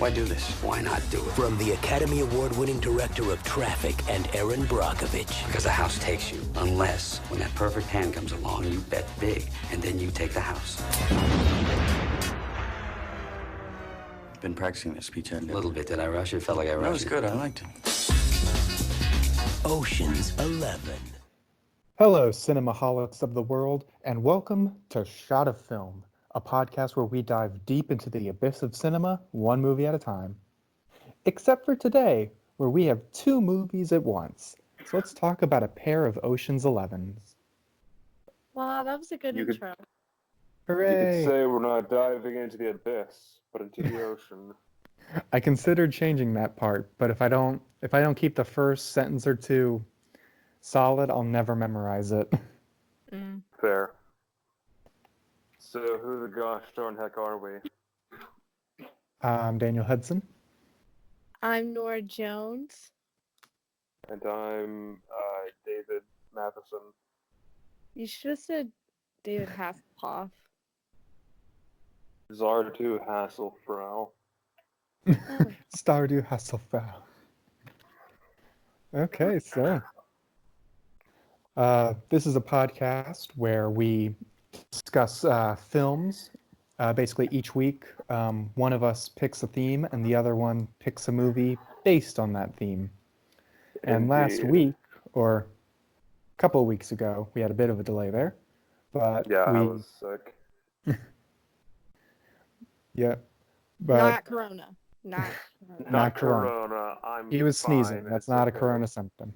Why do this? Why not do it? From the Academy Award-winning director of Traffic and Aaron Brockovich. Because the house takes you. Unless, when that perfect hand comes along, you bet big, and then you take the house. Been practicing this speech, haven't you? A little bit. Did I rush it? Felt like I rushed That was it. good. I liked it. Ocean's 11. Hello, cinemaholics of the world, and welcome to Shot of Film, a podcast where we dive deep into the abyss of cinema, one movie at a time. Except for today, where we have two movies at once. So let's talk about a pair of Ocean's 11s. Wow, that was a good intro. You Hooray! could say we're not diving into the abyss, but into the ocean. I considered changing that part, but if I don't keep the first sentence or two solid, I'll never memorize it. Fair. So who the gosh darn heck are we? I'm Daniel Hudson. I'm Nora Jones. And I'm David Matheson. You should have said David Hasselhoff. Zardu Hasselfrau. Stardew Hasselhoff. Okay, so this is a podcast where we discuss films. Basically, each week, one of us picks a theme, and the other one picks a movie based on that theme. And last week, or a couple of weeks ago, we had a bit of a delay there, but Yeah, I was sick. Yeah, but Not Corona. Not Corona. Not corona. I'm He was fine. sneezing. That's It's not a okay. corona symptom.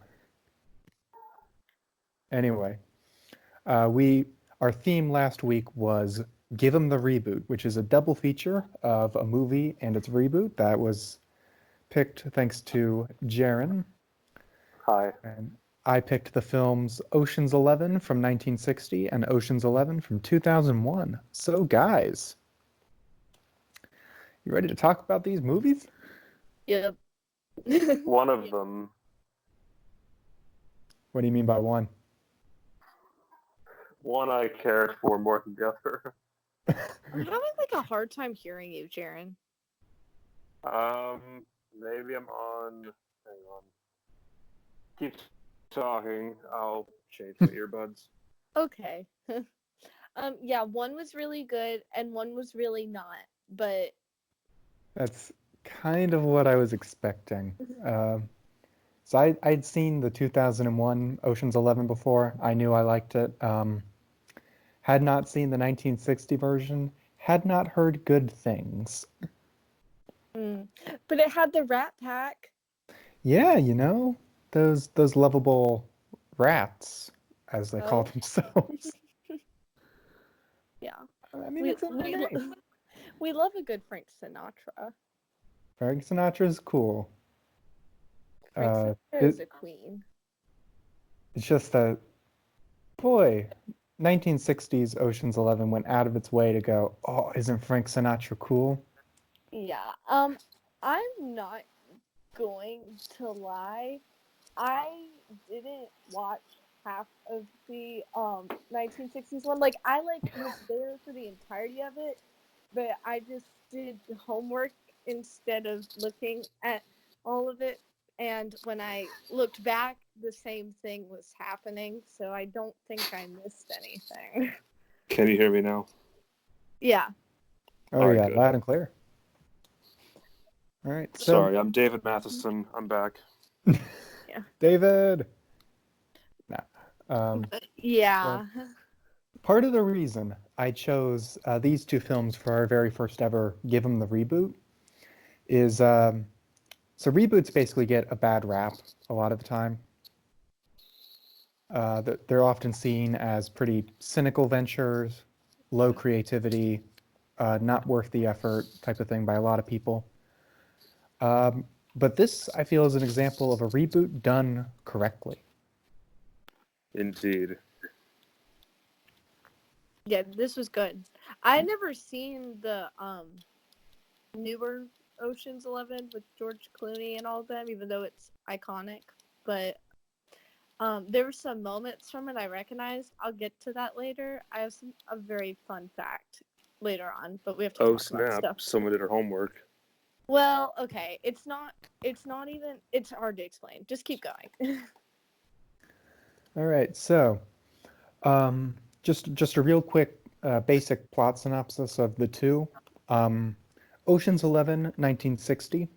Anyway, our theme last week was Give 'Em the Reboot, which is a double feature of a movie and its reboot that was picked thanks to Jaren. Hi. And I picked the films Ocean's 11 from 1960 and Ocean's 11 from 2001. So guys, you ready to talk about these movies? Yep. One of them. What do you mean by one? One I cared for more than the other. I'm having a hard time hearing you, Jaren. Maybe I'm on. Hang on. Keep talking. I'll change my earbuds. Okay. Yeah, one was really good and one was really not. But That's kind of what I was expecting. So I'd seen the 2001 Ocean's 11 before. I knew I liked it. Had not seen the 1960 version. Had not heard good things. but it had the Rat Pack. Yeah, you know, those lovable rats, as they call themselves. Yeah. I mean, We, it's in their we, name. we love a good Frank Sinatra. Frank Sinatra's cool. Frank Sinatra is a queen. It's just that, boy, 1960s Ocean's 11 went out of its way to go, oh, isn't Frank Sinatra cool? Yeah. I'm not going to lie. I didn't watch half of the 1960s one. Like, I was there for the entirety of it, but I just did homework instead of looking at all of it. And when I looked back, the same thing was happening, so I don't think I missed anything. Can you hear me now? Yeah. Oh, All right, yeah, good. loud and clear. All right, so Sorry, I'm David Matheson. I'm back. David. Yeah. Part of the reason I chose these two films for our very first ever Give 'Em the Reboot is so reboots basically get a bad rap a lot of the time. They're often seen as pretty cynical ventures, low creativity, not worth the effort type of thing by a lot of people. But this, I feel, is an example of a reboot done correctly. Indeed. Yeah, this was good. I never seen the newer Ocean's 11 with George Clooney and all of them, even though it's iconic. But there were some moments from it I recognized. I'll get to that later. I have a very fun fact later on, but we have to talk about Snap. stuff. Someone did her homework. Well, okay, it's not even. It's hard to explain. Just keep going. All right, so just a real quick basic plot synopsis of the two. Ocean's 11, 1960.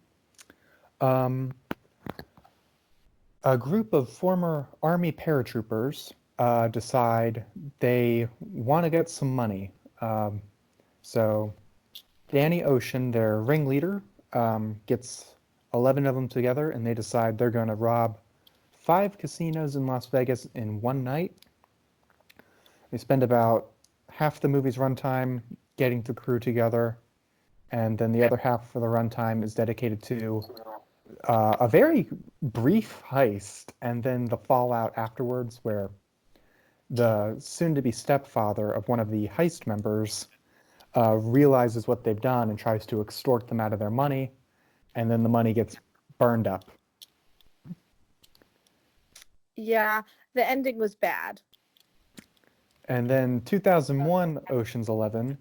A group of former Army paratroopers decide they want to get some money. So Danny Ocean, their ringleader, gets 11 of them together, and they decide they're going to rob 5 casinos in Las Vegas in one night. They spend about half the movie's runtime getting the crew together, and then the other half of the runtime is dedicated to a very brief heist, and then the fallout afterwards, where the soon-to-be stepfather of one of the heist members realizes what they've done and tries to extort them out of their money, and then the money gets burned up. Yeah, the ending was bad. And then 2001 Ocean's 11,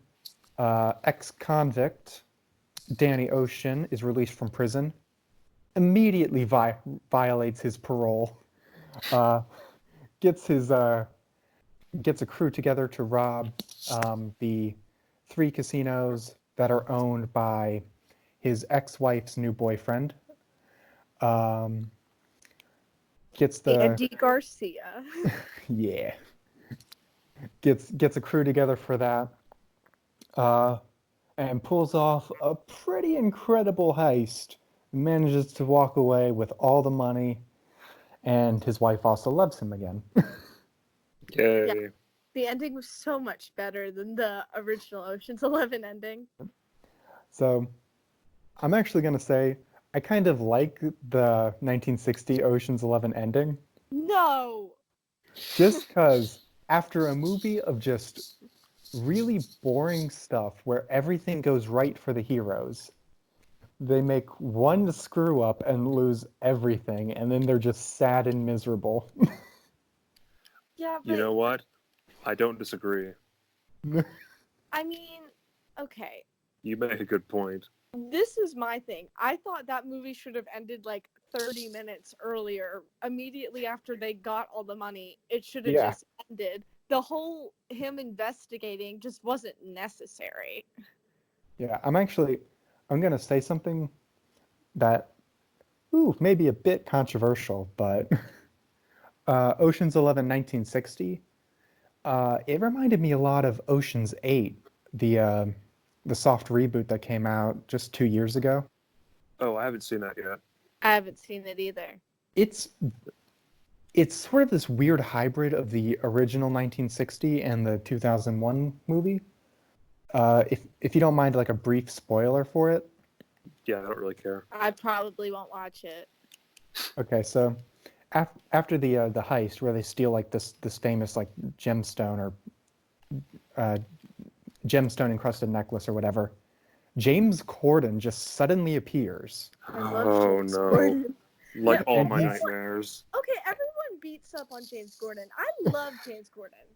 ex-convict Danny Ocean is released from prison, immediately violates his parole, gets a crew together to rob the 3 casinos that are owned by his ex-wife's new boyfriend. Gets the Andy Garcia. yeah. Gets a crew together for that, and pulls off a pretty incredible heist. Manages to walk away with all the money, and his wife also loves him again. Yay. Yeah. The ending was so much better than the original Ocean's 11 ending. So, I'm actually going to say I kind of like the 1960 Ocean's 11 ending, No! just because after a movie of just really boring stuff where everything goes right for the heroes, they make one screw up and lose everything, and then they're just sad and miserable. Yeah, but You know what? I don't disagree. I mean, okay. You make a good point. This is my thing. I thought that movie should have ended like 30 minutes earlier, immediately after they got all the money. It should have Yeah. just ended. The whole him investigating just wasn't necessary. Yeah, I'm going to say something that, maybe a bit controversial, but Ocean's 11 1960, it reminded me a lot of Ocean's 8, the soft reboot that came out just 2 years ago. Oh, I haven't seen that yet. I haven't seen it either. It's sort of this weird hybrid of the original 1960 and the 2001 movie. If you don't mind, like a brief spoiler for it. Yeah, I don't really care. I probably won't watch it. Okay, so after the heist where they steal like this famous like gemstone or gemstone encrusted necklace or whatever, James Corden just suddenly appears. I love Oh James no. Corden. Like Yeah, all and my he's- nightmares. Okay, everyone beats up on James Corden. I love James Corden.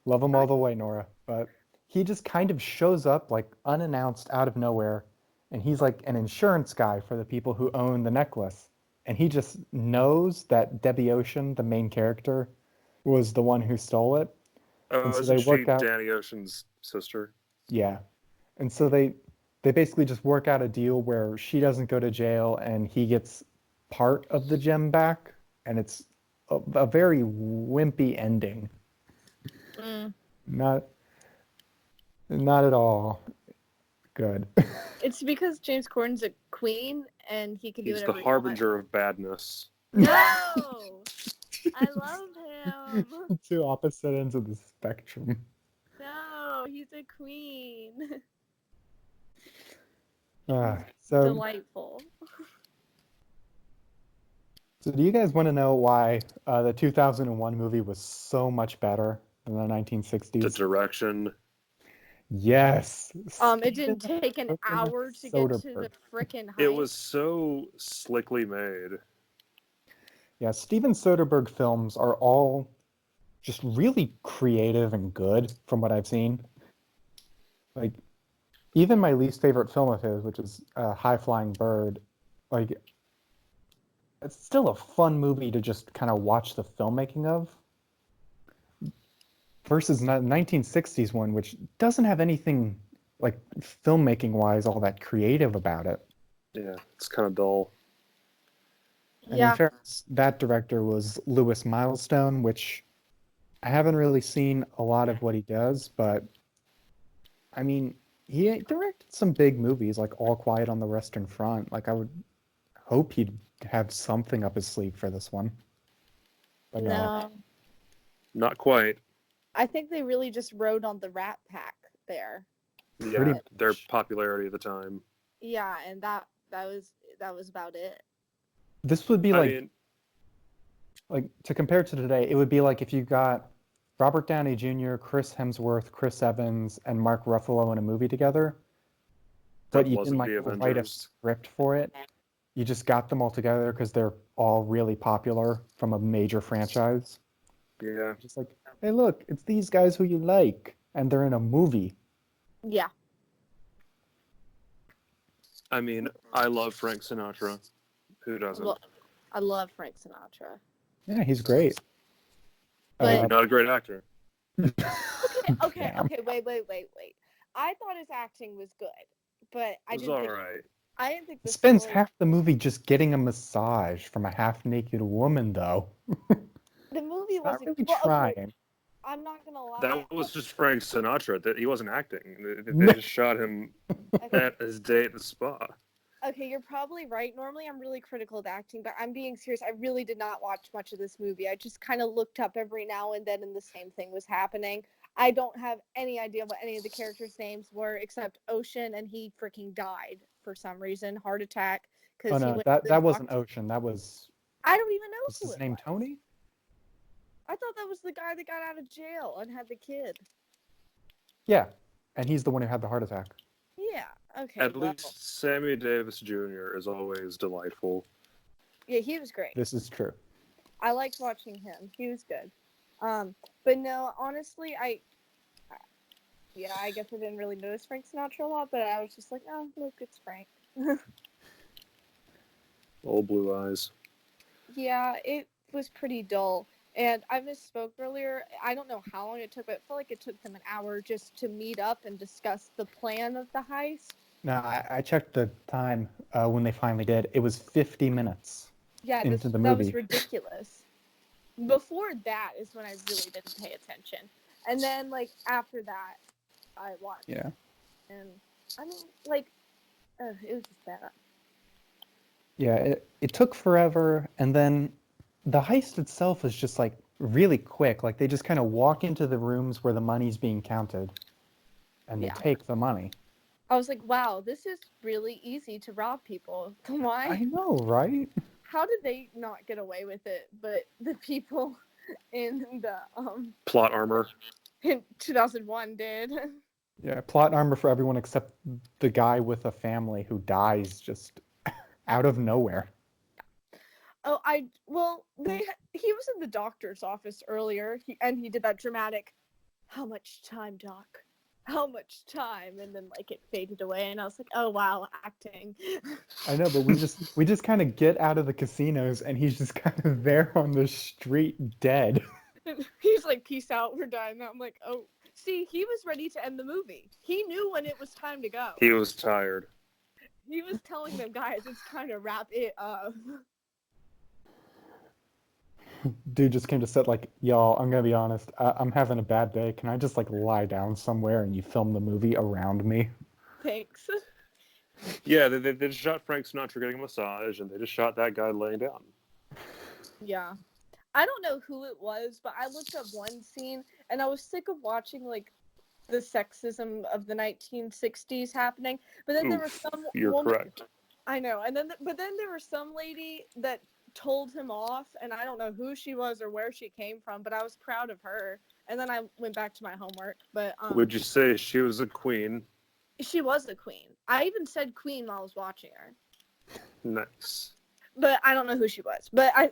Love him all the way, Nora. But he just kind of shows up like unannounced out of nowhere, and he's like an insurance guy for the people who own the necklace. And he just knows that Debbie Ocean, the main character, was the one who stole it. Oh, And so isn't they she work out- Danny Ocean's sister? Yeah. And so they basically just work out a deal where she doesn't go to jail and he gets part of the gem back, and it's a very wimpy ending. Not at all good. It's because James Corden's a queen and he can do He's the whatever harbinger of badness. he wants. No! I love him. Two opposite ends of the spectrum. No, he's a queen. So Delightful. do you guys want to know why the 2001 movie was so much better than the 1960s? The direction. Yes. It didn't Steven take an hour to get to the Soderbergh. frickin' heist. It was so slickly made. Yeah, Steven Soderbergh films are all just really creative and good from what I've seen. Like, even my least favorite film of his, which is High Flying Bird, like it's still a fun movie to just kind of watch the filmmaking of. Versus the 1960s one, which doesn't have anything like filmmaking wise all that creative about it. Yeah, it's kind of dull. And Yeah. in fairness, that director was Lewis Milestone, which I haven't really seen a lot of what he does, but I mean, he directed some big movies like All Quiet on the Western Front. Like I would hope he'd have something up his sleeve for this one. But no. No. Not quite. I think they really just rode on the Rat Pack there. Yeah, Pretty their much. popularity at the time. Yeah, and that was about it. This would be I like mean, like to compare to today, it would be like if you got Robert Downey Jr., Chris Hemsworth, Chris Evans, and Mark Ruffalo in a movie together, but That you wasn't didn't like the write a Avengers. script for it. You just got them all together because they're all really popular from a major franchise. yeah. Just like, hey, look, it's these guys who you like, and they're in a movie. Yeah. I mean, I love Frank Sinatra. Who doesn't? Well, I love Frank Sinatra. Yeah, he's great. But- Not a great actor. Okay, Damn. wait. I thought his acting was good, but I It was didn't think alright. I didn't think the Spends story- half the movie just getting a massage from a half-naked woman, though. the movie Not wasn't really well, okay, trying. I'm not gonna lie. That was just Frank Sinatra. That he wasn't acting. They No. just shot him Okay. at his day at the spa. Okay, you're probably right. Normally, I'm really critical of acting, but I'm being serious. I really did not watch much of this movie. I just kind of looked up every now and then, and the same thing was happening. I don't have any idea what any of the characters' names were, except Ocean, and he freaking died for some reason, heart attack. Oh he no, went to that the wasn't doctor. Ocean. That was I don't even know who his it name was. Tony? I thought that was the guy that got out of jail and had the kid. Yeah, and he's the one who had the heart attack. Yeah. Okay. At well, least Sammy Davis Jr. is always delightful. yeah, he was great. This is true. I liked watching him. He was good. But no, honestly, I guess I didn't really notice Frank Sinatra a lot, but I was just like, oh, look, it's Frank. Old blue eyes. Yeah, it was pretty dull. And I misspoke earlier. I don't know how long it took, but it felt like it took them an hour just to meet up and discuss the plan of the heist. No, I checked the time when they finally did. It was 50 minutes. Yeah, Into the that was movie. ridiculous. Before that is when I really didn't pay attention. And then, like, after that, I watched. Yeah. And, I mean, like, it was just bad. Yeah, it took forever, and then the heist itself is just like really quick. Like they just kind of walk into the rooms where the money's being counted, and they Yeah. take the money. I was like, wow, this is really easy to rob people. I Why? know, right? How did they not get away with it? But the people in the Plot armor. in 2001 did. Yeah, plot armor for everyone except the guy with a family who dies just out of nowhere. Oh, he was in the doctor's office earlier, he did that dramatic, how much time, doc? How much time? And then like it faded away, and I was like, oh wow, acting. I know, but we just kind of get out of the casinos, and he's just kind of there on the street, dead. He's like, peace out, we're done. I'm like, oh, see, he was ready to end the movie. He knew when it was time to go. He was tired. He was telling them, guys, it's time to wrap it up. Dude just came to set like, y'all, I'm gonna be honest, I'm having a bad day. Can I just like lie down somewhere and you film the movie around me? Thanks. Yeah, they just shot Frank Sinatra getting a massage, and they just shot that guy laying down. Yeah. I don't know who it was, but I looked up one scene, and I was sick of watching, like, the sexism of the 1960s happening. But then there was some You're woman... correct. I know. And then, but then there was some lady that told him off, and I don't know who she was or where she came from, but I was proud of her. And then I went back to my homework. But Would you say she was a queen? she was the queen. I even said queen while I was watching her. Nice. but I don't know who she was. But I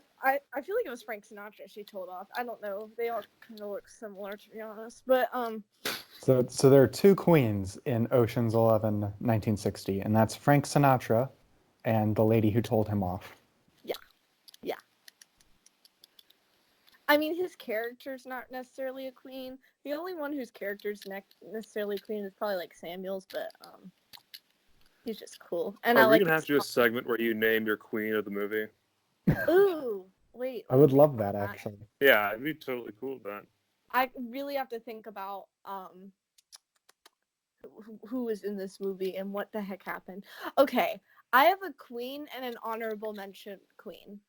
feel like it was Frank Sinatra she told off. I don't know. They all kind of look similar, to be honest. But So there are two queens in Ocean's 11, 1960, and that's Frank Sinatra and the lady who told him off. yeah. I mean, his character's not necessarily a queen. The only one whose character's necessarily a queen is probably like Samuel's, but he's just cool. And I Are we like. gonna have to do a segment where you name your queen of the movie? Ooh, wait. I would love that, actually. Yeah, it'd be totally cool with that. I really have to think about who was in this movie and what the heck happened. Okay, I have a queen and an honorable mention queen.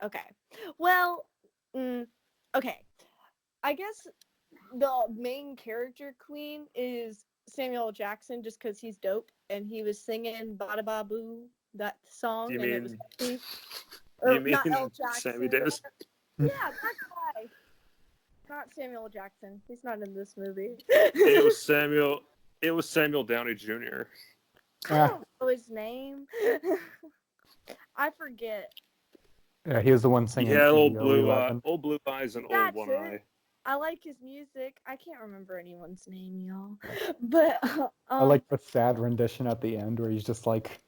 Okay, well, okay, I guess the main character queen is Samuel L. Jackson, just because he's dope and he was singing "Bada Ba Boo," that song, You and mean- it was happy. You Not mean L. Jackson. Sammy Davis? Yeah, that guy. Not Samuel L. Jackson. He's not in this movie. It was Samuel. It was Samuel Downey Jr. I don't know his name. I forget. Yeah, he was the one He singing. had old EO blue, 11. old blue eyes and That's old one it. eye. I like his music. I can't remember anyone's name, y'all. But I like the sad rendition at the end where he's just like,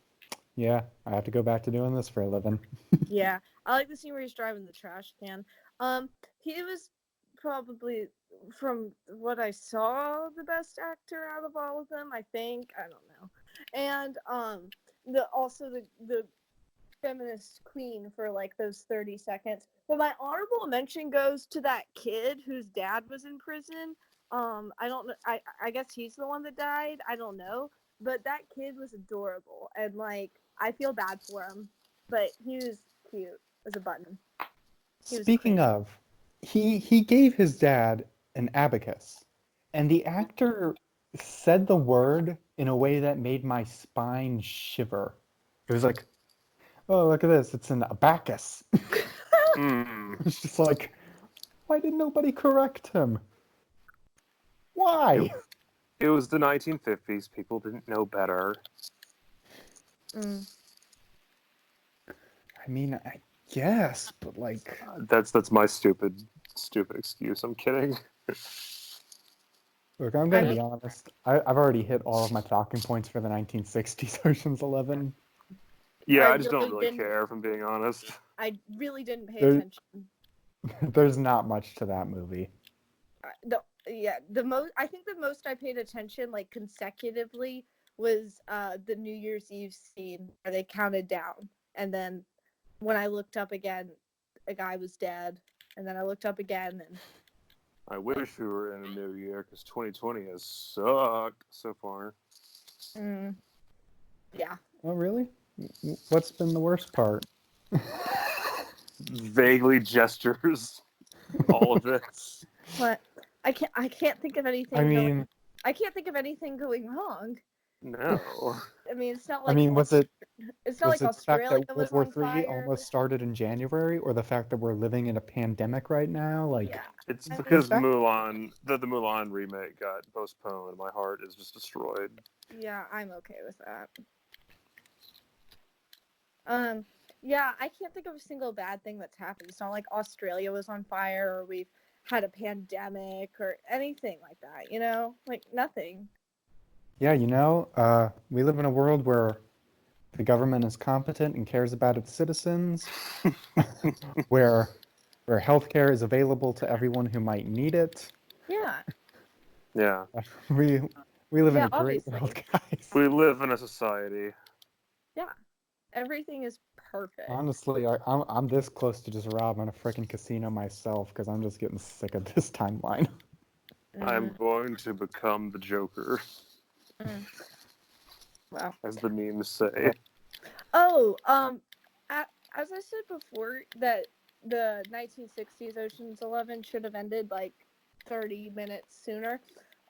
yeah, I have to go back to doing this for a living. yeah, I like the scene where he's driving the trash can. He was probably, from what I saw, the best actor out of all of them. I think, I don't know. And the feminist queen for like those 30 seconds. But my honorable mention goes to that kid whose dad was in prison. I don't know. I guess he's the one that died. I don't know. But that kid was adorable, and like I feel bad for him, but he was cute as a button. He was Speaking great. of, he gave his dad an abacus, and the actor said the word in a way that made my spine shiver. It was like, oh, look at this, it's an abacus. It's just like, why did nobody correct him? Why? It was the 1950s. People didn't know better. Mm. I mean, I guess, but like, That's my stupid excuse. I'm kidding. look, I'm gonna be honest. I've already hit all of my talking points for the 1960s Ocean's 11. Yeah, I I just don't really really didn't- care, if I'm being honest. I really didn't pay There- attention. There's not much to that movie. I think the most I paid attention, like consecutively, was the New Year's Eve scene where they counted down, and then when I looked up again, a guy was dead, and then I looked up again, and I wish we were in a new year, because 2020 has sucked so far. yeah. Oh, really? What's been the worst part? Vaguely gestures, all of it. But I can't think of anything. I mean, I can't think of anything going wrong. No. I mean, it's not like was it it's not was like it the fact Australia that was World War on III fire. almost started in January, or the fact that we're living in a pandemic right now? Like, Yeah. It's I mean, because that- Mulan, the Mulan remake got postponed, and my heart is just destroyed. Yeah, I'm okay with that. Yeah, I can't think of a single bad thing that's happened. It's not like Australia was on fire or we've had a pandemic or anything like that, you know? Like nothing. yeah, we live in a world where the government is competent and cares about its citizens, where healthcare is available to everyone who might need it. Yeah. Yeah. We live in Yeah, a great obviously. world, guys. We live in a society. Everything is perfect. Honestly, I'm this close to just robbing a freaking casino myself because I'm just getting sick of this timeline. I'm going to become the Joker, Wow. as the memes say. Oh, as I said before, that the 1960s Ocean's 11 should have ended like 30 minutes sooner.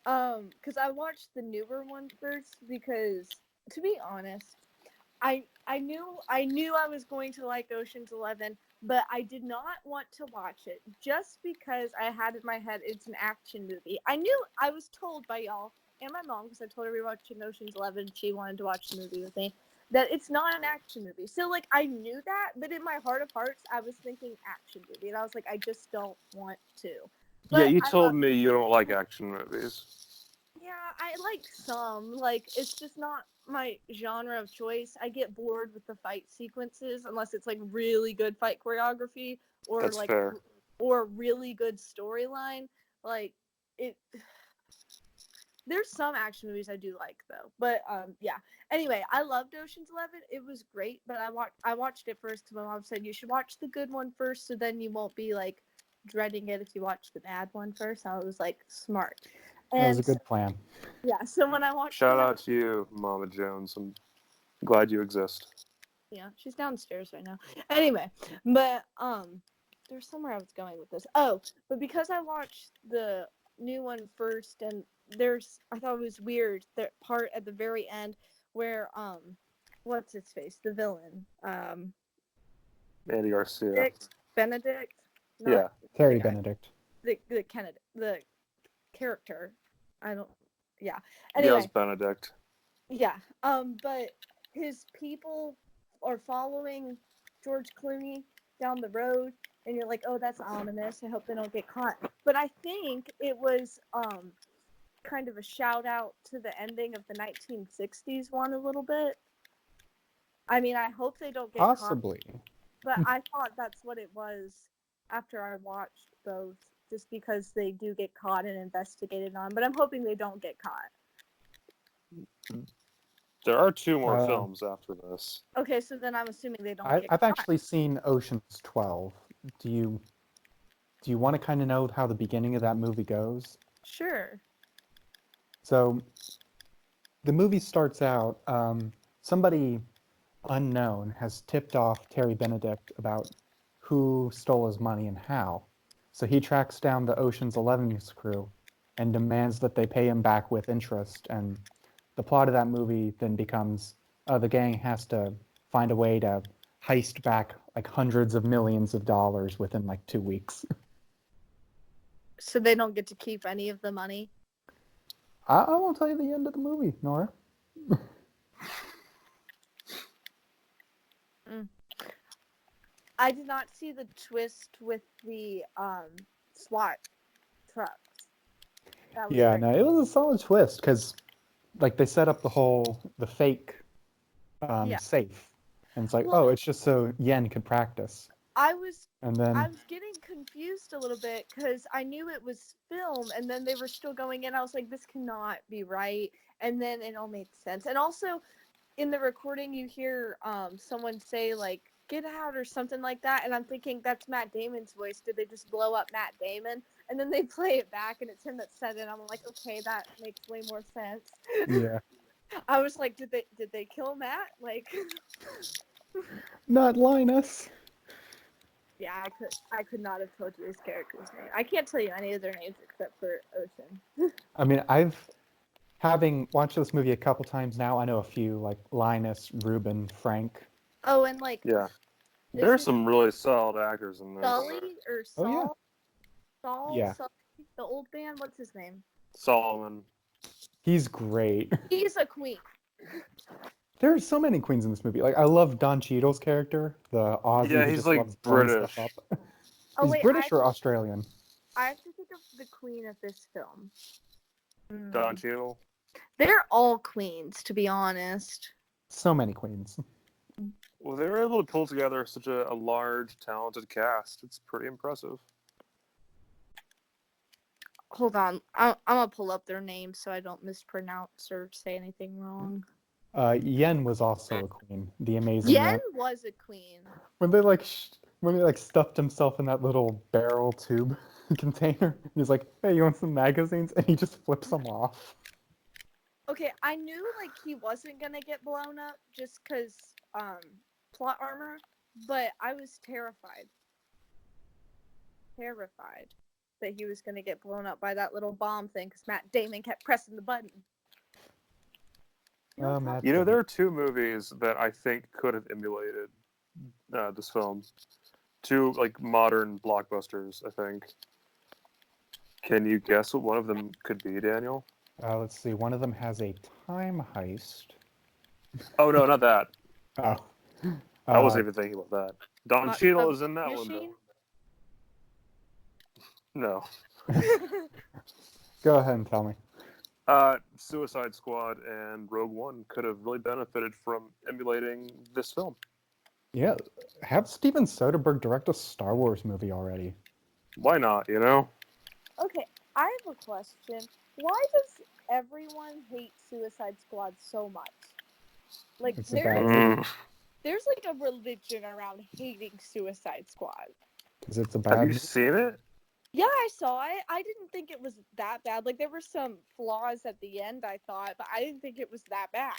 Because I watched the newer one first because, to be honest, I knew I was going to like Ocean's 11, but I did not want to watch it just because I had in my head it's an action movie. I was told by y'all and my mom, because I told her we were watching Ocean's 11, she wanted to watch the movie with me, that it's not an action movie. So like I knew that, but in my heart of hearts, I was thinking action movie, and I was like, I just don't want to. But Yeah, you I told love- me you don't like action movies. Yeah, I like some. Like it's just not my genre of choice. I get bored with the fight sequences unless it's like really good fight choreography or That's like fair. or really good storyline. Like it. There's some action movies I do like though, but yeah. Anyway, I loved Ocean's 11. It was great, but I watched it first because my mom said you should watch the good one first, so then you won't be like dreading it if you watch the bad one first. I was like smart. That was a And good plan. yeah, so when I watched Shout the- out to you, Mama Jones. I'm glad you exist. Yeah, she's downstairs right now. Anyway, but there's somewhere I was going with this. Oh, but because I watched the new one first, and I thought it was weird that part at the very end where what's his face, the villain, Andy Garcia. Benedict. Yeah. Terry the guy. Benedict. The character. I don't. Yeah. Yeah, it Anyway. was Benedict. Yeah. But his people are following George Clooney down the road, and you're like, oh, that's ominous. I hope they don't get caught. But I think it was kind of a shout out to the ending of the 1960s one a little bit. I mean, I hope they don't get Possibly. caught. But I thought that's what it was after I watched both, just because they do get caught and investigated on. But I'm hoping they don't get caught. There are 2 more Uh, films after this. Okay, so then I'm assuming they don't get I've caught. actually seen Ocean's 12. Do you want to kind of know how the beginning of that movie goes? Sure. So the movie starts out, somebody unknown has tipped off Terry Benedict about who stole his money and how. So he tracks down the Ocean's 11's crew and demands that they pay him back with interest. And the plot of that movie then becomes the gang has to find a way to heist back like hundreds of millions of dollars within like 2 weeks. So they don't get to keep any of the money? I won't tell you the end of the movie, Nora. I did not see the twist with the SWAT trucks. That was Yeah, very- no, it was a solid twist because, like, they set up the fake Yeah. safe, and it's like, Well- oh, it's just so Yen could practice, I was and then getting confused a little bit because I knew it was film, and then they were still going in. I was like, this cannot be right. And then it all made sense. And also, in the recording, you hear someone say like, "Get out" or something like that, and I'm thinking that's Matt Damon's voice. Did they just blow up Matt Damon? And then they play it back, and it's him that said it. I'm like, okay, that makes way more sense. yeah, I was like, did they kill Matt? Like, not Linus. yeah, I could not have told you his character's name. I can't tell you any of their names except for Ocean. I mean, having watched this movie a couple times now, I know a few like Linus, Ruben, Frank. Oh, and like Yeah. this There's is some really solid actors in this. Sully or Saul. Oh, yeah. Saul. Yeah. Sully, the old man. What's his name? Solomon. He's great. He's a queen. There are so many queens in this movie. Like, I love Don Cheadle's character, the Aussie. Yeah, who he's, just like, loves blowing British. stuff up. Oh, He's wait, British or Australian? I have to think of the queen of this film. Don Cheadle. They're all queens, to be honest. So many queens. Well, they were able to pull together such a large, talented cast. It's pretty impressive. Hold on, I'm gonna pull up their names so I don't mispronounce or say anything wrong. Yen was also a queen. The amazing Yen was a queen. when they like stuffed himself in that little barrel tube container. He's like, "Hey, you want some magazines?" And he just flips them off. Okay, I knew like he wasn't gonna get blown up just because plot armor, but I was terrified that he was gonna get blown up by that little bomb thing because Matt Damon kept pressing the button. Oh, Matt You know, Damon. there are 2 movies that I think could have emulated this film. 2 like modern blockbusters, I think. Can you guess what one of them could be, Daniel? Let's see. One of them has a time heist. Oh no, not that. Oh. I wasn't even thinking about that. Don Not Cheadle Sub is in that Machine? one, though. No. Go ahead and tell me. Suicide Squad and Rogue One could have really benefited from emulating this film. Yeah, have Steven Soderbergh direct a Star Wars movie already. Why not, you know? Okay, I have a question. Why does everyone hate Suicide Squad so much? Like, It's a bad movie. Mm. there's like a religion around hating Suicide Squad. Because it's a Have bad you movie. seen it? Yeah, I saw it. I didn't think it was that bad. Like, there were some flaws at the end, I thought, but I didn't think it was that bad.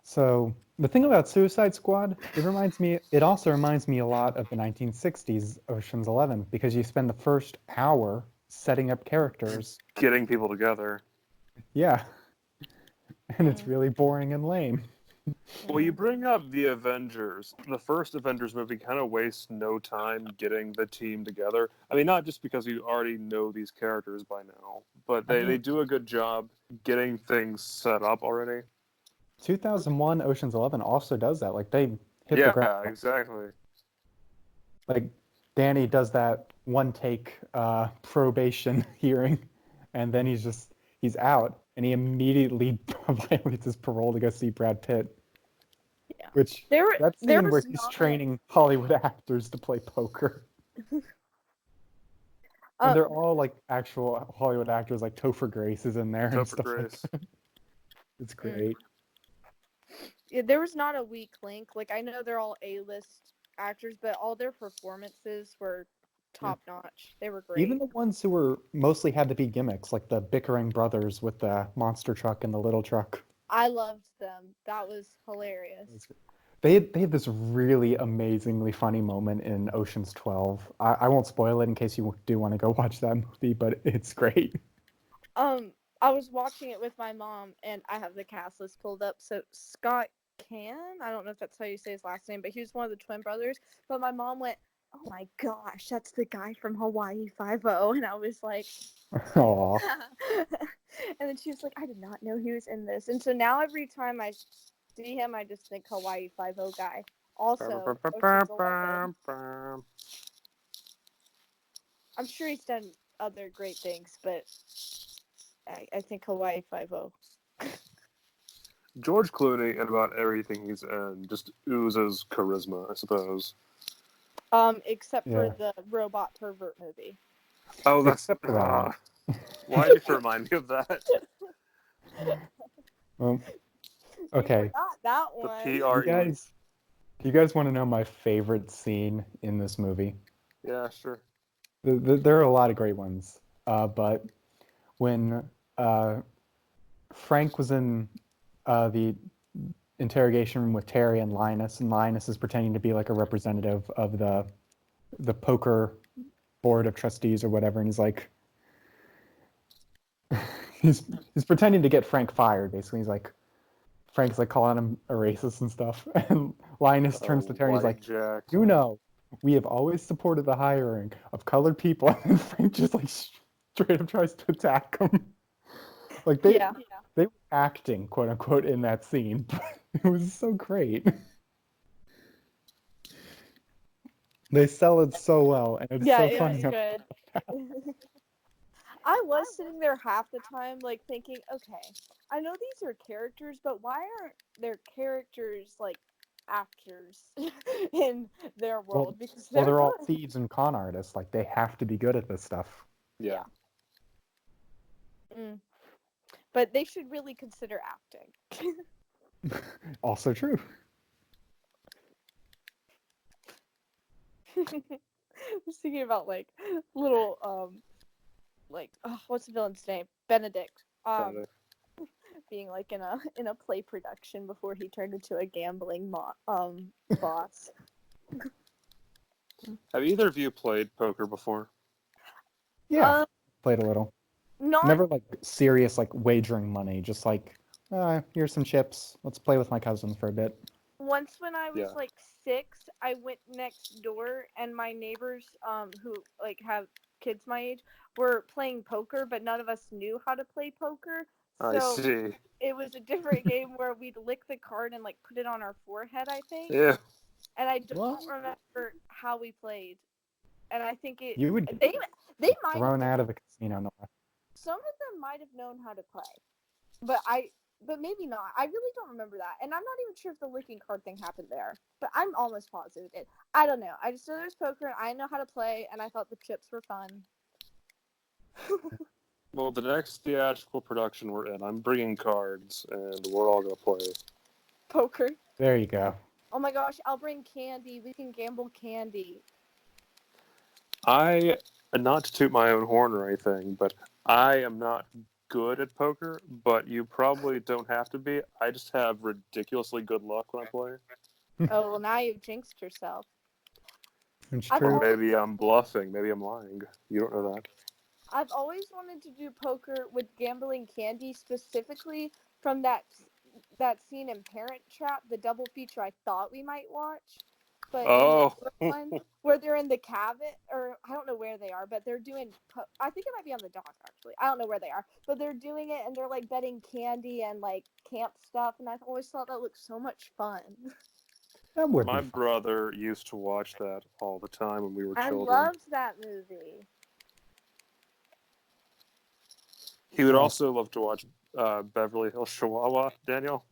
So the thing about Suicide Squad, it also reminds me a lot of the 1960s Ocean's 11 because you spend the first hour setting up characters. Getting people together. Yeah. And it's really boring and lame. Well, you bring up the Avengers. The first Avengers movie kind of wastes no time getting the team together. I mean, not just because you already know these characters by now, but they do a good job getting things set up already. 2001 Ocean's 11 also does that. Like they hit the ground. Yeah, exactly. Like Danny does that one take probation hearing, and then he's out, and he immediately violates his parole to go see Brad Pitt. Yeah. Which There scene where was he's not- training Hollywood actors to play poker. Uh, And they're all like actual Hollywood actors, like Topher Grace is in there and Topher stuff like Grace. that. It's great. Yeah, there was not a weak link. Like, I know they're all A-list actors, but all their performances were top notch. They were great. Even the ones who were mostly had to be gimmicks, like the bickering brothers with the monster truck and the little truck. I loved them. That was hilarious. They had this really amazingly funny moment in Ocean's 12. I won't spoil it in case you do want to go watch that movie, but it's great. I was watching it with my mom, and I have the cast list pulled up. So Scott Can, I don't know if that's how you say his last name, but he was one of the twin brothers. But my mom went, "Oh my gosh, that's the guy from Hawaii Five-0," and I was like, Aw. and then she was like, "I did not know he was in this." And so now every time I see him, I just think Hawaii Five-0 guy. Also, Ocean's 11. I'm sure he's done other great things, but I think Hawaii Five-0. George Clooney and about everything he's in just oozes charisma, I suppose. Except Yeah. for the robot pervert movie. Oh, that's Except for that why did you remind me of that? Well, You okay. forgot that The one. PRE. Do you guys want to know my favorite scene in this movie? Yeah, sure. There are a lot of great ones, but when Frank was in the interrogation room with Terry and Linus is pretending to be like a representative of the poker board of trustees or whatever, and he's like, he's pretending to get Frank fired. Basically, Frank's like calling him a racist and stuff, and Linus turns to Terry and he's like, Jack. "You know, we have always supported the hiring of colored people," and then Frank just like straight up tries to attack him. Like they were acting, quote unquote, in that scene. It was so great. They sell it so well, and it's so it funny. was good. I was sitting there half the time, like thinking, okay, I know these are characters, but why aren't their characters like actors in their world? Because They're all good. thieves and con artists. Like they have to be good at this stuff. Yeah. But they should really consider acting. Also true. I was thinking about like little what's the villain's name? Benedict. Being like in a play production before he turned into a gambling boss. Have either of you played poker before? Yeah, played a little. Not Never like serious like wagering money. Just like, here's some chips. Let's play with my cousins for a bit. once when I was Yeah. like 6, I went next door and my neighbors who like have kids my age were playing poker, but none of us knew how to play poker. I So see. it was a different game where we'd lick the card and like put it on our forehead, I think. Yeah. And I don't What? remember how we played. And I think You would they might thrown have, out of a casino. No. some of them might have known how to play, but maybe not. I really don't remember that, and I'm not even sure if the licking card thing happened there. But I'm almost positive it did. I don't know. I just know there's poker, and I know how to play, and I thought the chips were fun. Well, the next theatrical production we're in, I'm bringing cards, and we're all gonna play. Poker. There you go. Oh my gosh, I'll bring candy. We can gamble candy. Not to toot my own horn or anything, but I am not good at poker, but you probably don't have to be. I just have ridiculously good luck when I play. Oh well, now you've jinxed yourself. It's I've true. Or maybe I'm bluffing, maybe I'm lying. You don't know that. I've always wanted to do poker with gambling candy, specifically from that scene in Parent Trap, the double feature I thought we might watch. But Oh. in the one where they're in the cabin, or I don't know where they are, but they're doing. I think it might be on the dock actually. I don't know where they are, but they're doing it and they're like betting candy and like camp stuff, and I've always thought that looked so much fun. That would My be fun. brother used to watch that all the time when we were I children. loved that movie. He would Yeah. also love to watch Beverly Hills Chihuahua, Daniel.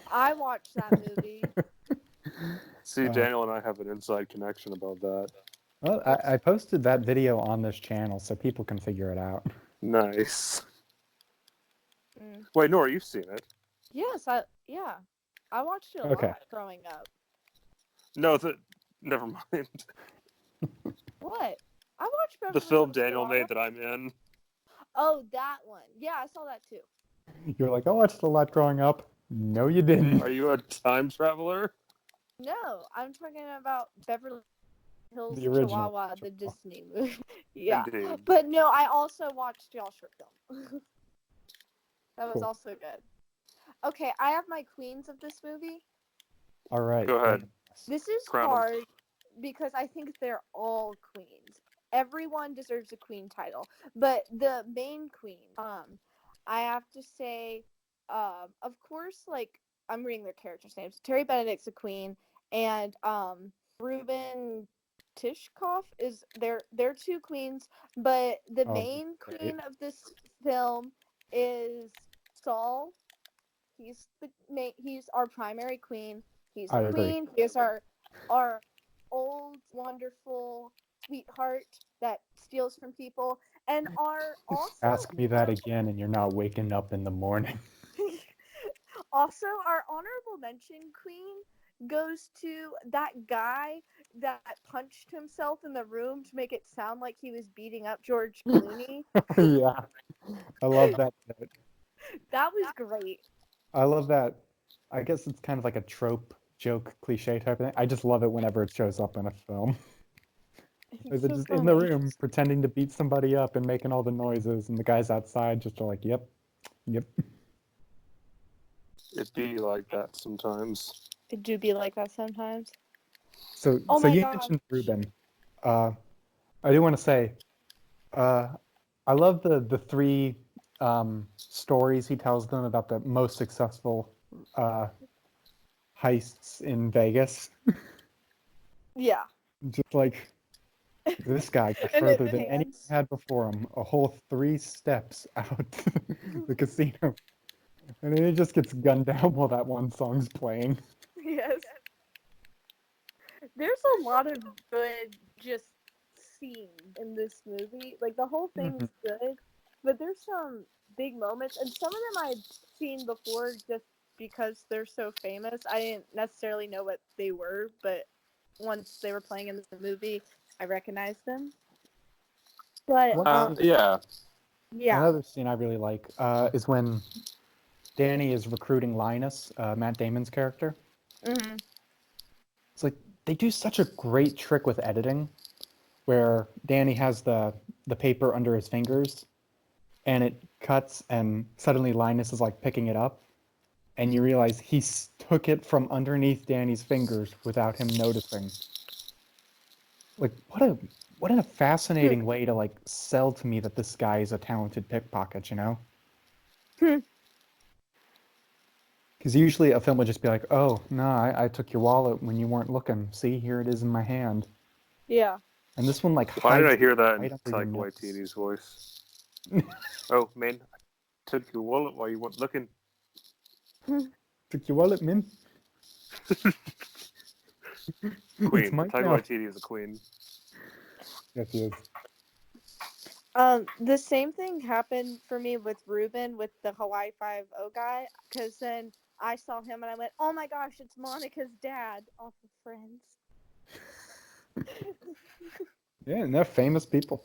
I watched that movie. See, Daniel and I have an inside connection about that. Well, I posted that video on this channel so people can figure it out. Nice. Mm. Wait, Nora, you've seen it. Yes, I watched it a Okay. lot growing up. No, never mind. What? I watched The Beverly film Hills Daniel Chihuahua. made that I'm in. Oh, that one. Yeah, I saw that too. You're like, I watched a lot growing up. No, you didn't. Are you a time traveler? No, I'm talking about Beverly Hills The original Chihuahua, the Disney movie. Yeah. Indeed. But no, I also watched y'all short film. That was Cool. also good. Okay, I have my queens of this movie. All right. Go ahead. This is Crown 'em. hard because I think they're all queens. Everyone deserves a queen title, but the main queen, I have to say, of course, like I'm reading their characters' names. Terry Benedict's a queen, and Ruben Tishkoff is they're two queens, but the Oh, main great. queen of this film is Saul. He's our primary queen. He's I the agree. queen. He is our old, wonderful sweetheart that steals from people. And our also Ask me that again, and you're not waking up in the morning. also our honorable mention queen goes to that guy that punched himself in the room to make it sound like he was beating up George Clooney. Yeah, I love that. That was great. I love that. I guess it's kind of like a trope, joke, cliche type of thing. I just love it whenever it shows up in a film. It's They're so just in the funny. room pretending to beat somebody up and making all the noises, and the guys outside just are like, "Yep, yep." It be like that sometimes. It do be like that sometimes. So, Oh so my you gosh. mentioned Ruben. I do want to say, I love the three stories he tells them about the most successful heists in Vegas. Yeah. Just like this guy got And it further than anyone pans. had before him, a whole 3 steps out the casino, and then it just gets gunned down while that one song's playing. Yes. There's a lot of good just scenes in this movie. Like the whole thing's good, but there's some big moments, and some of them I'd seen before just because they're so famous. I didn't necessarily know what they were, but once they were playing in the movie, I recognized them. But Yeah. yeah, Another scene I really like is when Danny is recruiting Linus, Matt Damon's character. hmm It's like they do such a great trick with editing, where Danny has the paper under his fingers, and it cuts, and suddenly Linus is like picking it up, and you realize he took it from underneath Danny's fingers without him noticing. Like what a fascinating way to like sell to me that this guy is a talented pickpocket, you know? Because usually a film would just be like, oh, no, I took your wallet when you weren't looking. See, here it is in my hand. Yeah. And this one, like, Why did I hides hear it that in right under Taika your nose. Waititi's voice? Oh, man, I took your wallet while you weren't looking. Took your wallet, man. Queen. It's mine Taika now. Waititi is a queen. Yes, he is. The same thing happened for me with Ruben with the Hawaii Five-0 guy, because then I saw him and I went, "Oh my gosh, it's Monica's dad off of Friends." Yeah, and they're famous people.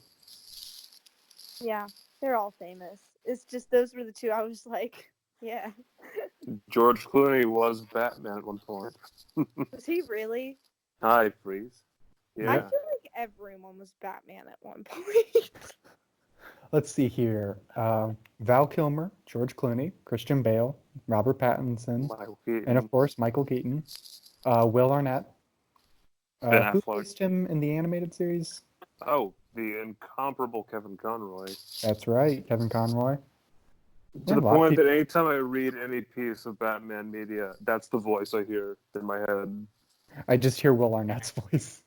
Yeah, they're all famous. It's just those were the two. I was like, yeah. George Clooney was Batman at one point. Was he really? Hi, Freeze. I Yeah. feel like everyone was Batman at one point. Let's see here. Val Kilmer, George Clooney, Christian Bale, Robert Pattinson, Michael Keaton. and of course Michael Keaton, Will Arnett. Ben Who Affleck. voiced him in the animated series? Oh, the incomparable Kevin Conroy. That's right, Kevin Conroy. To Yeah, the a lot of point people- that anytime I read any piece of Batman media, that's the voice I hear in my head. I just hear Will Arnett's voice.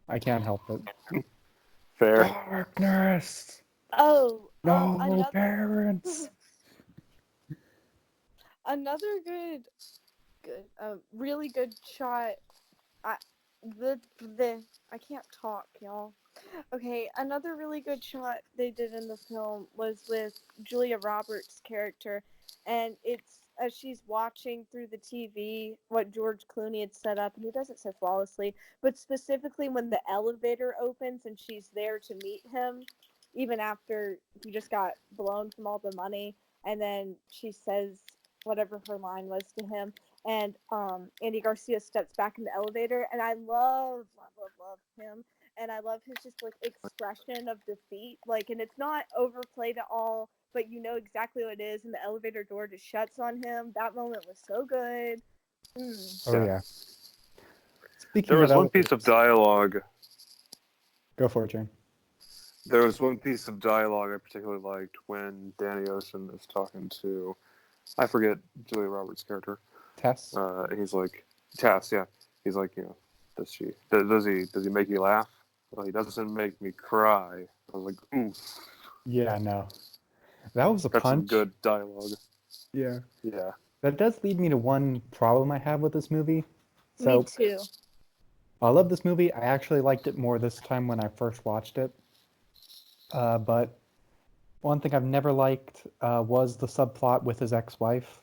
I can't help it. Fair. Darkness. Oh, No another parents. another really good shot. I can't talk, y'all. Okay, another really good shot they did in the film was with Julia Roberts' character, and it's as she's watching through the TV what George Clooney had set up, and he does it so flawlessly, but specifically when the elevator opens and she's there to meet him, even after he just got blown from all the money, and then she says whatever her line was to him, and Andy Garcia steps back in the elevator, and I love him, and I love his just like expression of defeat, like, and it's not overplayed at all, but you know exactly what it is, and the elevator door just shuts on him. That moment was so good. Oh yeah. Speaking There was of one piece of dialogue. Go for it, Jane. There was one piece of dialogue I particularly liked when Danny Ocean is talking to, I forget Julia Roberts' character. Tess. He's like, Tess, yeah. He's like, you know, does he make you laugh? Well, he doesn't make me cry. I was like, oof. Yeah, no. That was a That's some punch. good dialogue. Yeah. Yeah. That does lead me to one problem I have with this movie. So Me too. I love this movie. I actually liked it more this time when I first watched it. But one thing I've never liked was the subplot with his ex-wife.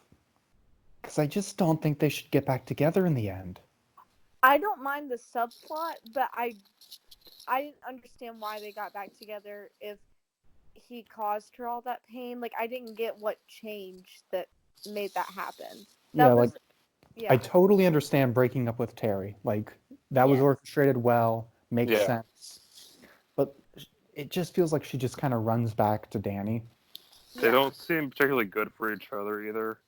Because I just don't think they should get back together in the end. I don't mind the subplot, but I didn't understand why they got back together if he caused her all that pain. Like, I didn't get what changed that made that happen. I totally understand breaking up with Terry. Like, that was Yes. orchestrated well, makes Yeah. sense. But it just feels like she just kind of runs back to Danny. They don't seem particularly good for each other either.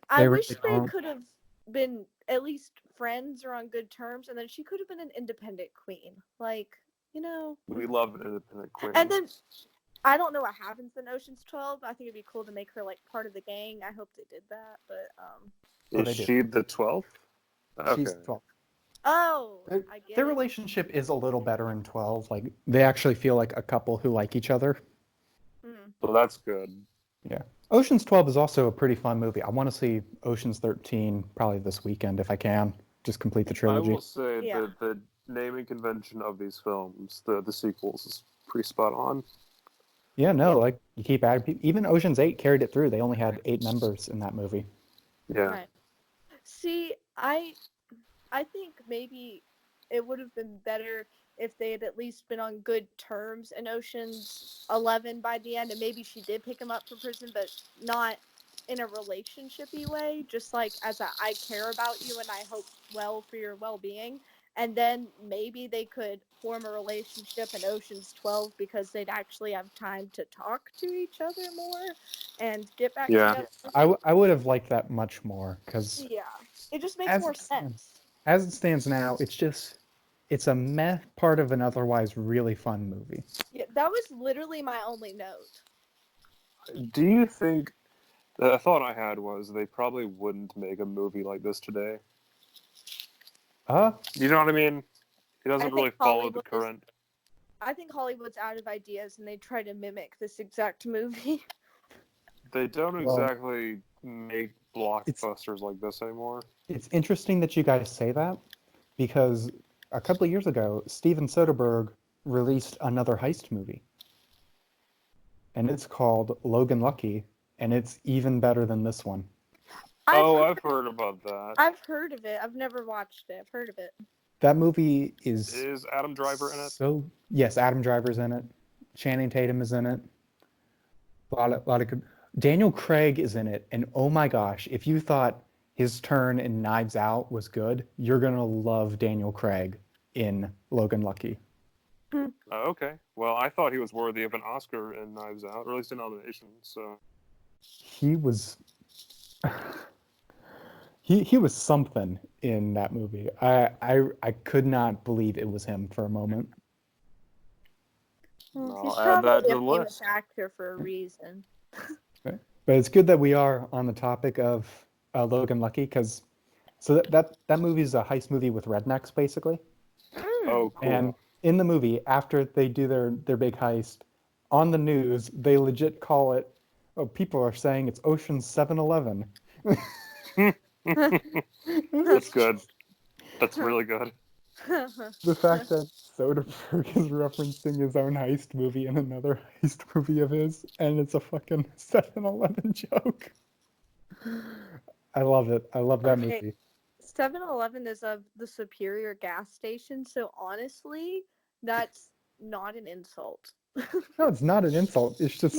I really wish they don't. could have been at least friends or on good terms, and then she could have been an independent queen. Like, you know. We love an independent queen. And then, I don't know what happens in Ocean's 12. I think it'd be cool to make her, like, part of the gang. I hope they did that, but, Oh, they is did. she the 12th? Okay. She's 12. Oh, Their, I get their it. relationship is a little better in 12. Like, they actually feel like a couple who like each other. So that's good. Yeah. Ocean's 12 is also a pretty fun movie. I want to see Ocean's 13 probably this weekend if I can. Just complete the I trilogy. will say Yeah. that the naming convention of these films, the sequels, is pretty spot on. Yeah, no, like, you keep adding people. Even Ocean's 8 carried it through. They only had 8 members in that movie. Yeah. Right. See, I think maybe it would have been better if they had at least been on good terms in Ocean's 11 by the end, and maybe she did pick him up from prison, but not in a relationshipy way, just like as a I care about you and I hope well for your well-being. And then maybe they could form a relationship in Ocean's 12 because they'd actually have time to talk to each other more and get back Yeah. together. I would have liked that much more because Yeah, it just makes As more it stands. sense. as it stands now, it's a meh part of an otherwise really fun movie. Yeah, that was literally my only note. Do you think... The thought I had was they probably wouldn't make a movie like this today. You know what I mean? It doesn't think really follow the Hollywood is- current... I think Hollywood's out of ideas and they try to mimic this exact movie. They don't Well, exactly make blockbusters like this anymore. It's interesting that you guys say that because a couple of years ago, Steven Soderbergh released another heist movie. And it's called Logan Lucky, and it's even better than this one. I've heard about that. I've heard of it. I've never watched it. I've heard of it. That movie is Is Adam Driver in it? so yes, Adam Driver's in it. Channing Tatum is in it. A lot of good. Daniel Craig is in it, and oh my gosh, if you thought his turn in Knives Out was good, you're gonna love Daniel Craig in Logan Lucky. Okay. Well, I thought he was worthy of an Oscar in Knives Out, or at least a nomination. So He was he was something in that movie. I could not believe it was him for a moment. He's I'll add that probably to a the famous list. actor for a reason. But it's good that we are on the topic of Logan Lucky because that movie is a heist movie with rednecks basically. Oh, cool. And in the movie, after they do their big heist, on the news they legit call it. Oh, people are saying it's Ocean's 7-Eleven. That's good. That's really good. The fact that Soderbergh is referencing his own heist movie in another heist movie of his, and it's a fucking 7-Eleven joke. I love it. I love that Okay. movie. 7-Eleven is of the superior gas station, so honestly, that's not an insult. No, it's not an insult. It's just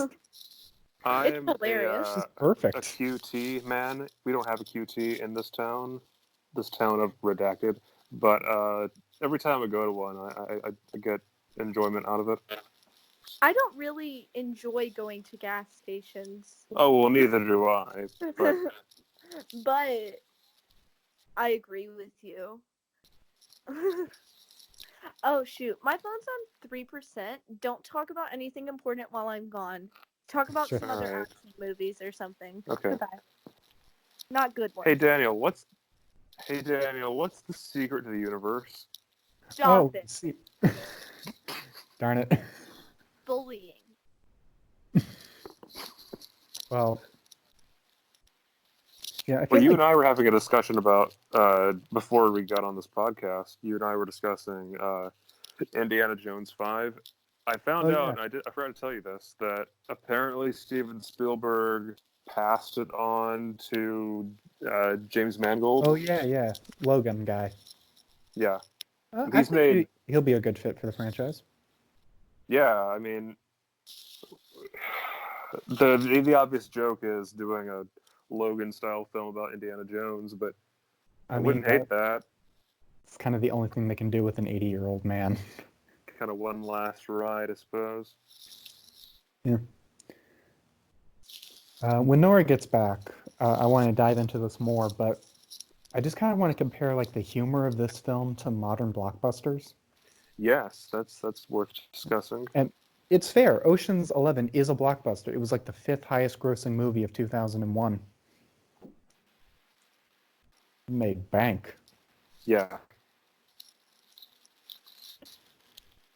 I'm hilarious. a perfect. QT man. We don't have a QT in this town of Redacted. But every time I go to one, I get enjoyment out of it. I don't really enjoy going to gas stations. Oh, well, neither do I. But But I agree with you. Oh shoot, my phone's on 3%. Don't talk about anything important while I'm gone. Talk about Sure. some other Alright. action movies or something. Okay. Goodbye. Not good ones. Hey, Daniel, what's the secret to the universe? Stop it. See. Darn it. Bullying. Well, yeah, I Well, feel you like and I were having a discussion about before we got on this podcast. You and I were discussing Indiana Jones 5. I found out, and I forgot to tell you this, that apparently Steven Spielberg passed it on to James Mangold. oh yeah, Logan guy. Yeah, I He's think made- he'll be a good fit for the franchise. yeah. I mean, the obvious joke is doing a Logan style film about Indiana Jones, but I mean, wouldn't hate that. It's kind of the only thing they can do with an 80-year-old man. Kind of one last ride, I suppose. When Nora gets back, I want to dive into this more, but I just kind of want to compare like the humor of this film to modern blockbusters. Yes, that's worth discussing. And it's fair. Ocean's 11 is a blockbuster. It was like the 5th highest grossing movie of 2001. It made bank. Yeah.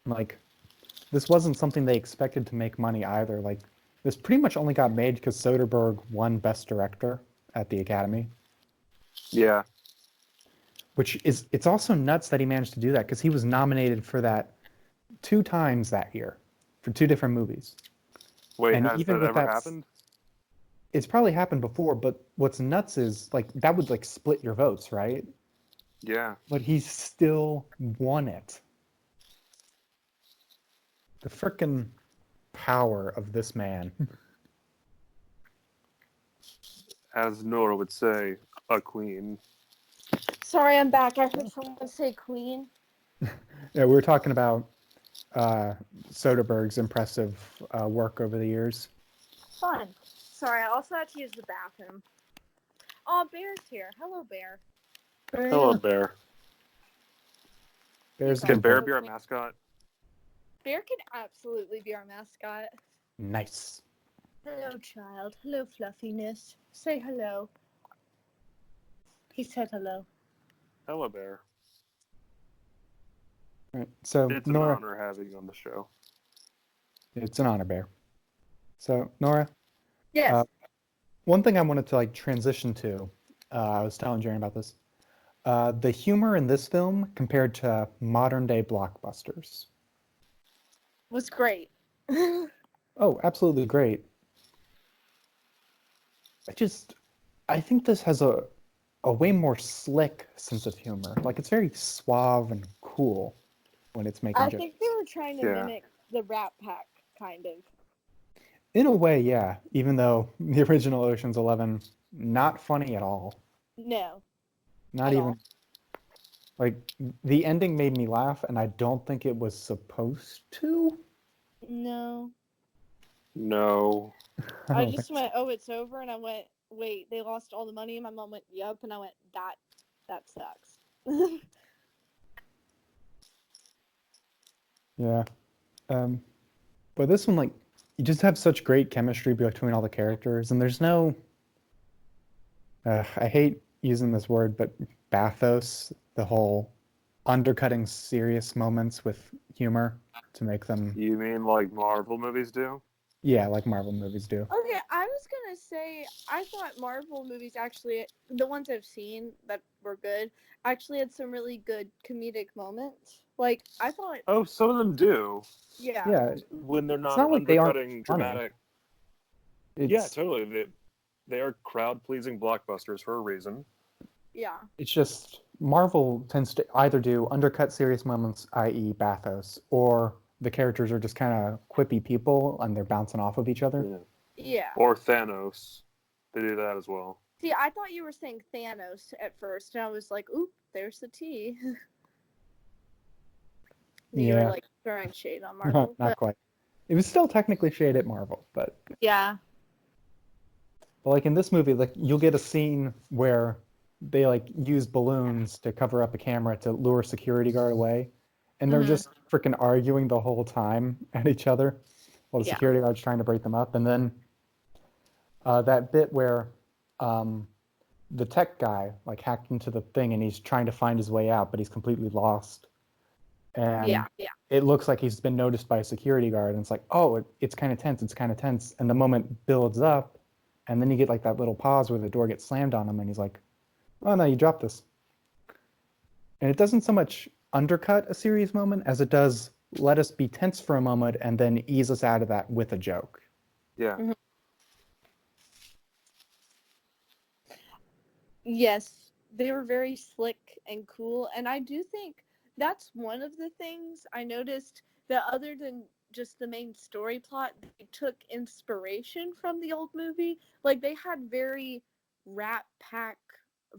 Like, this wasn't something they expected to make money either. Like, this pretty much only got made because Soderbergh won Best Director at the Academy. Yeah. Which is, it's also nuts that he managed to do that because he was nominated for that 2 times that year for 2 different movies. Wait, And has even that with ever that happened? It's probably happened before, but what's nuts is like that would like split your votes, right? Yeah. But he still won it. The frickin' power of this man. As Nora would say, a queen. Sorry, I'm back. I heard someone say queen. Yeah, we were talking about Soderbergh's impressive work over the years. Fun. Sorry, I also had to use the bathroom. Oh, Bear's here. Hello, Bear. Hello, Bear. There's Can the Bear be our mascot? Bear can absolutely be our mascot. Nice. Hello, child. Hello, fluffiness. Say hello. He said hello. Hello, Bear. Right. So It's an Nora, honor having you on the show. it's an honor, Bear. So Nora, Yes. one thing I wanted to like transition to, I was telling Jaren about this. The humor in this film compared to modern day blockbusters. Was great. Oh, absolutely great. I think this has a way more slick sense of humor. Like it's very suave and cool when it's making I jokes. think they were trying to Yeah. mimic the Rat Pack, kind of. In a way, yeah. Even though the original Ocean's 11, not funny at all. No. Not At even all. like the ending made me laugh, and I don't think it was supposed to. No. No. I I don't just think went, oh, it's over, and I went, wait, they lost all the money, and my mom went, yup, and I went, that sucks. Yeah. But this one, like, you just have such great chemistry between all the characters, and there's no. I hate using this word, but bathos, the whole undercutting serious moments with humor to make them, You mean like Marvel movies do? yeah, like Marvel movies do. Okay, I was gonna say I thought Marvel movies actually, the ones I've seen that were good, actually had some really good comedic moments. Like I thought, Oh, some of them do. yeah, Yeah, When they're it's not not like they aren't undercutting funny. dramatic. It's, Yeah, totally. They are crowd-pleasing blockbusters for a reason. yeah, It's just Marvel tends to either do undercut serious moments, i.e., bathos, or the characters are just kind of quippy people and they're bouncing off of each other. Yeah. yeah. Or Thanos. They do that as well. See, I thought you were saying Thanos at first, and I was like, oop, there's the T. You were Yeah. like throwing shade on Marvel, Not but quite. It was still technically shade at Marvel, but yeah, like in this movie, like you'll get a scene where they like use balloons to cover up a camera to lure a security guard away, and they're Mhm. just freaking arguing the whole time at each other while the Yeah. security guard's trying to break them up, and then that bit where the tech guy like hacked into the thing and he's trying to find his way out, but he's completely lost, and yeah. it looks like he's been noticed by a security guard, and it's like, oh, it's kind of tense, and the moment builds up, and then you get like that little pause where the door gets slammed on him, and he's like, oh no, you dropped this. And it doesn't so much undercut a serious moment as it does let us be tense for a moment and then ease us out of that with a joke. Yeah. Mhm. Yes, they were very slick and cool, and I do think that's one of the things I noticed that other than just the main story plot, they took inspiration from the old movie. Like they had very Rat Pack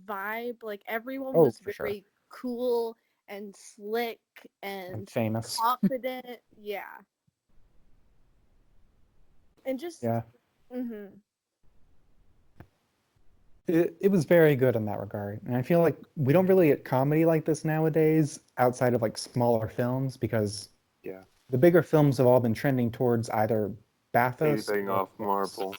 vibe. Like everyone Oh, was for sure. very cool and slick And and famous. confident. Yeah. And just Yeah. mhm. It was very good in that regard. And I feel like we don't really get comedy like this nowadays outside of like smaller films because Yeah. the bigger films have all been trending towards either bathos Anything or off Marvel.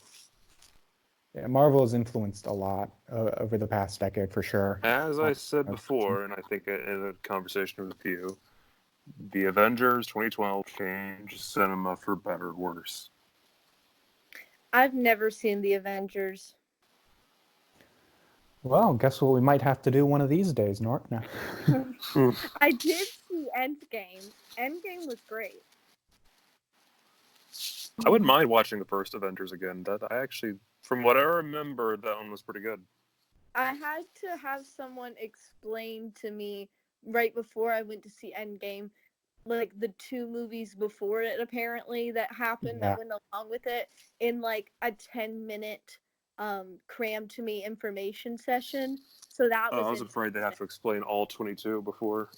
Yeah, Marvel has influenced a lot over the past decade for sure. As I said before, and I think in a conversation with you, the Avengers 2012 changed cinema for better or worse. I've never seen the Avengers. Well, guess what we might have to do one of these days, Nort? No. I did see Endgame. Endgame was great. I wouldn't mind watching the first Avengers again. That I actually, from what I remember, that one was pretty good. I had to have someone explain to me right before I went to see Endgame, like the two movies before it apparently that happened Yeah. that went along with it in like a 10-minute cram to me information session. So that Oh, I was was afraid they'd have to explain all 22 before.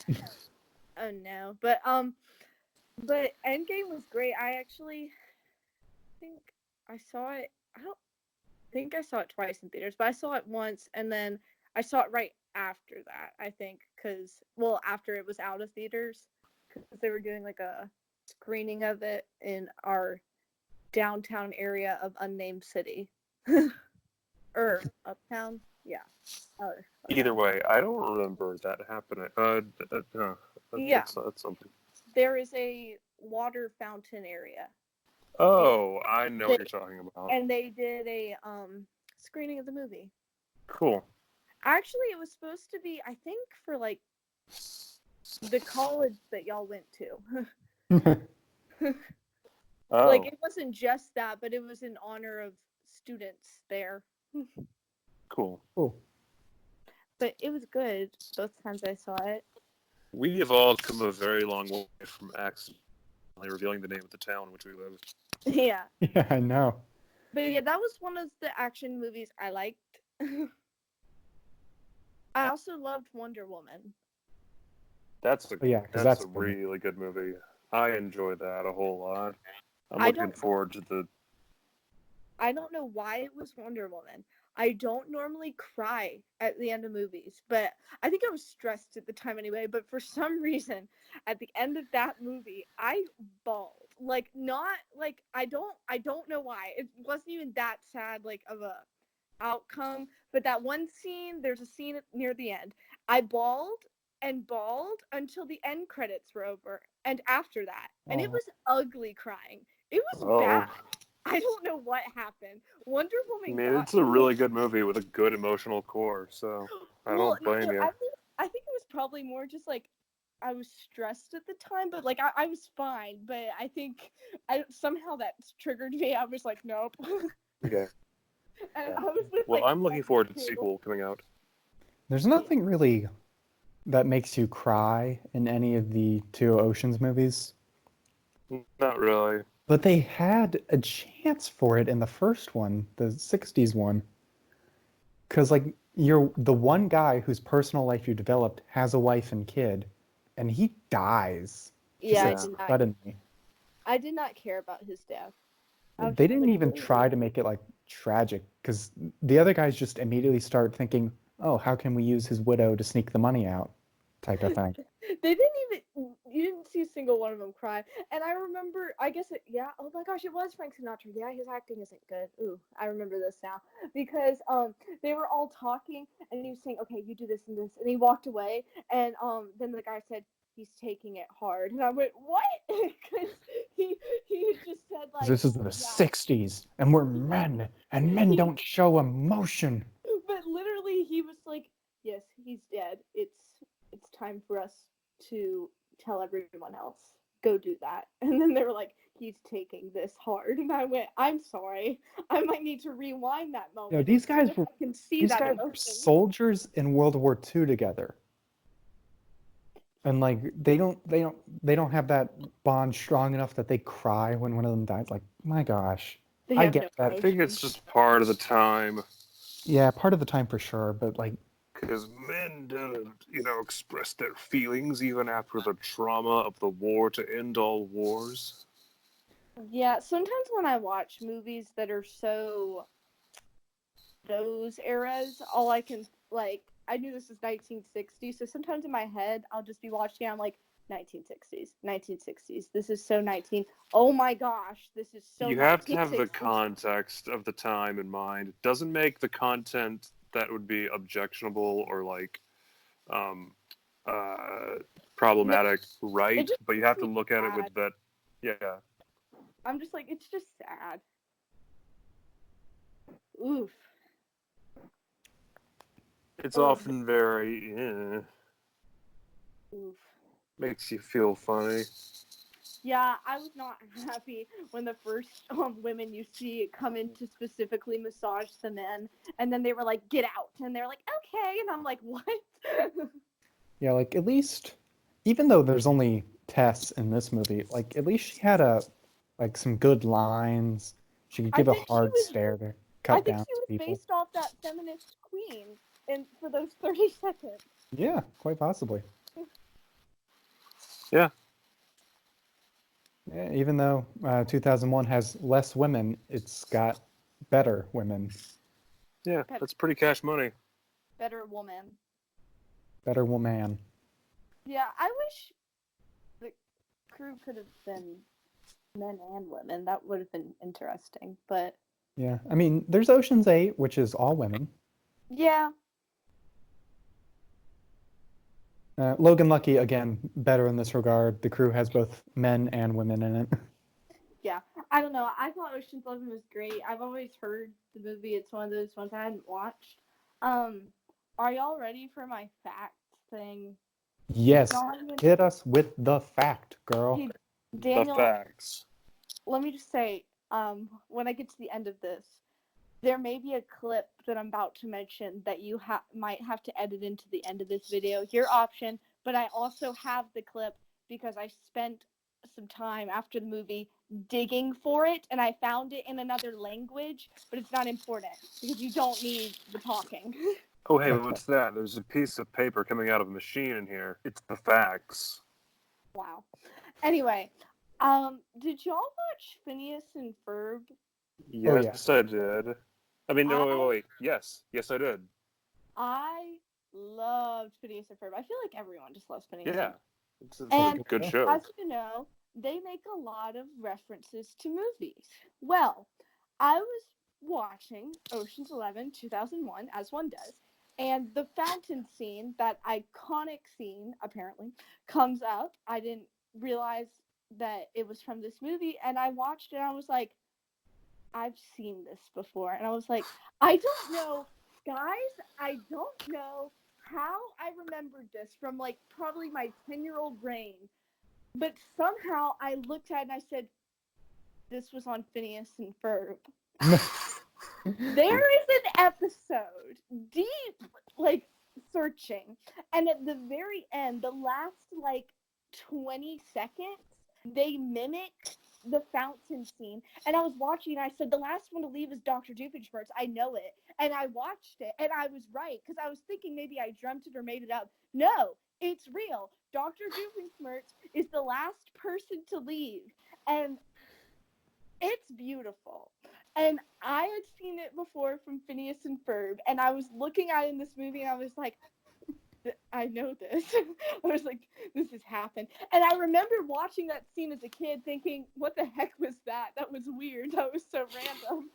oh no. But Endgame was great. I actually think I saw it. I don't think I saw it twice in theaters, but I saw it once, and then I saw it right after that. I think after it was out of theaters, because they were doing like a screening of it in our downtown area of unnamed city. Or uptown, yeah. Either way, I don't remember that happening. Yeah. That's something. There is a water fountain area, Oh, I know what you're talking about. and they did a screening of the movie. Cool. Actually, it was supposed to be, I think, for like the college that y'all went to. Oh, Like, it wasn't just that, but it was in honor of students there. cool. Cool. But it was good both times I saw it. We have all come a very long way from accidentally revealing the name of the town in which we live. Yeah. Yeah, I know. But yeah, that was one of the action movies I liked. I also loved Wonder Woman. That's a Oh, yeah, 'cause that's that's a good. really good movie. I enjoyed that a whole lot. I'm I looking don't- forward to the. I don't know why it was Wonder Woman. I don't normally cry at the end of movies, but I think I was stressed at the time anyway. But for some reason, at the end of that movie, I bawled. Like, not like I don't know why. It wasn't even that sad like of a outcome, but that one scene, there's a scene near the end. I bawled and bawled until the end credits were over, and after that, and it Aw. was ugly crying. It was Oh. bad. I don't know what happened. Wonder I Woman. mean, got it's a me. really good movie with a good emotional core, so I Well, don't blame no, you. I think it was probably more just like I was stressed at the time, but like I was fine. But I think somehow that triggered me. I was like, nope. Okay. And I was with, Well, like, I'm looking forward to the people. sequel coming out. There's nothing really that makes you cry in any of the Two Oceans movies, Not really. but they had a chance for it in the first one, the 60s one. Because, like, you're the one guy whose personal life you developed has a wife and kid, and he dies. Yeah, Just suddenly. I did not care about his death. I was They just didn't like, even "Ooh." try to make it, like, tragic, because the other guys just immediately start thinking, oh, how can we use his widow to sneak the money out, type of thing. They didn't even. You didn't see a single one of them cry. And I remember. I guess yeah. Oh my gosh, it was Frank Sinatra. Yeah, his acting isn't good. Ooh, I remember this now because they were all talking and he was saying, okay, you do this and this, and he walked away and then the guy said he's taking it hard, and I went what? Because he had just said like This is the yeah. 60s, and we're men, and men don't show emotion. But literally he was like, yes, he's dead. It's time for us to tell everyone else. Go do that. And then they were like, he's taking this hard. And I went, I'm sorry. I might need to rewind that moment. You know, these guys so were I can see these that guys were emotion. soldiers in World War II together. And like they don't have that bond strong enough that they cry when one of them dies. Like, my gosh. They I have get no that. I think it's just part of the time. Yeah, part of the time for sure, but like Because men didn't, express their feelings even after the trauma of the war to end all wars. Yeah, sometimes when I watch movies that are so those eras, all I can like I knew this was 1960, so sometimes in my head I'll just be watching it, I'm like 1960s. This is so 19. Oh my gosh, this is so. You have to have the 1960s. context of the time in mind. It doesn't make the content that would be objectionable or like problematic right, just but you have to makes me look at it with sad. that. Yeah. I'm just like, it's just sad. Oof. It's Oh. often very Oof. makes you feel funny. Yeah, I was not happy when the first women you see come in to specifically massage the men, and then they were like, "Get out," and they're like, "Okay," and I'm like, "What?" yeah, like at least even though there's only Tess in this movie, like at least she had some good lines. She could I give a think she hard was- stare to I cut think down she was people. based off that feminist queen, and for those 30 seconds. Yeah, quite possibly. Yeah. Yeah, even though 2001 has less women, it's got better women, Yeah, that's pretty cash money. Better woman. better woman. Yeah, I wish the crew could have been men and women. That would have been interesting, but Yeah, I mean, there's Ocean's 8, which is all women. yeah. Logan Lucky, again, better in this regard. The crew has both men and women in it. Yeah, I don't know. I thought Ocean's 11 was great. I've always heard the movie. It's one of those ones I hadn't watched. Are y'all ready for my fact thing? Yes, Not even- hit us with the fact, girl. Hey, The Daniel, facts. let me just say, when I get to the end of this, there may be a clip that I'm about to mention that you might have to edit into the end of this video. Your option, but I also have the clip because I spent some time after the movie digging for it, and I found it in another language, but it's not important because you don't need the talking. Oh, hey, Okay. what's that? There's a piece of paper coming out of a machine in here. It's the facts. Wow. Anyway, did y'all watch Phineas and Ferb? Yes, I did. I mean, no, wait. Yes, I did. I loved Phineas and Ferb. I feel like everyone just loves Phineas. Yeah, it's And a good show. as you know, they make a lot of references to movies. Well, I was watching Ocean's 11 2001, as one does, and the fountain scene, that iconic scene, apparently, comes up. I didn't realize that it was from this movie, and I watched it, and I was like, I've seen this before. And I was like, I don't know, guys, I don't know how I remembered this from, like, probably my 10-year-old brain. But somehow I looked at it and I said, this was on Phineas and Ferb. There is an episode, deep, like, searching. And at the very end, the last, like, 20 seconds, they mimic the fountain scene. And I was watching and I said, the last one to leave is Dr. Doofenshmirtz. I know it. And I watched it and I was right because I was thinking maybe I dreamt it or made it up. No, it's real. Dr. Doofenshmirtz is the last person to leave. And it's beautiful. And I had seen it before from Phineas and Ferb. And I was looking at it in this movie and I was like, I know this. I was like, this has happened. And I remember watching that scene as a kid thinking, what the heck was that? That was weird. That was so random.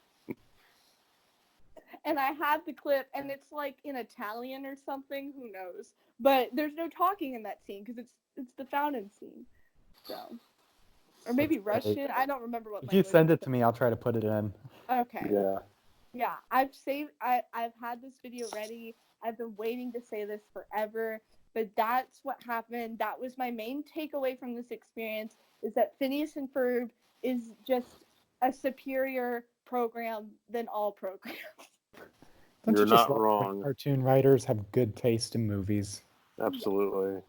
And I have the clip, and it's like in Italian or something. Who knows? But there's no talking in that scene because it's the fountain scene. So, or maybe Russian. I don't remember what. If you send it to me, I'll try to put it in. Okay. Yeah. Yeah, I've had this video ready. I've been waiting to say this forever, but that's what happened. That was my main takeaway from this experience, is that Phineas and Ferb is just a superior program than all programs. Don't You're you just not love when wrong. cartoon writers have good taste in movies? Absolutely.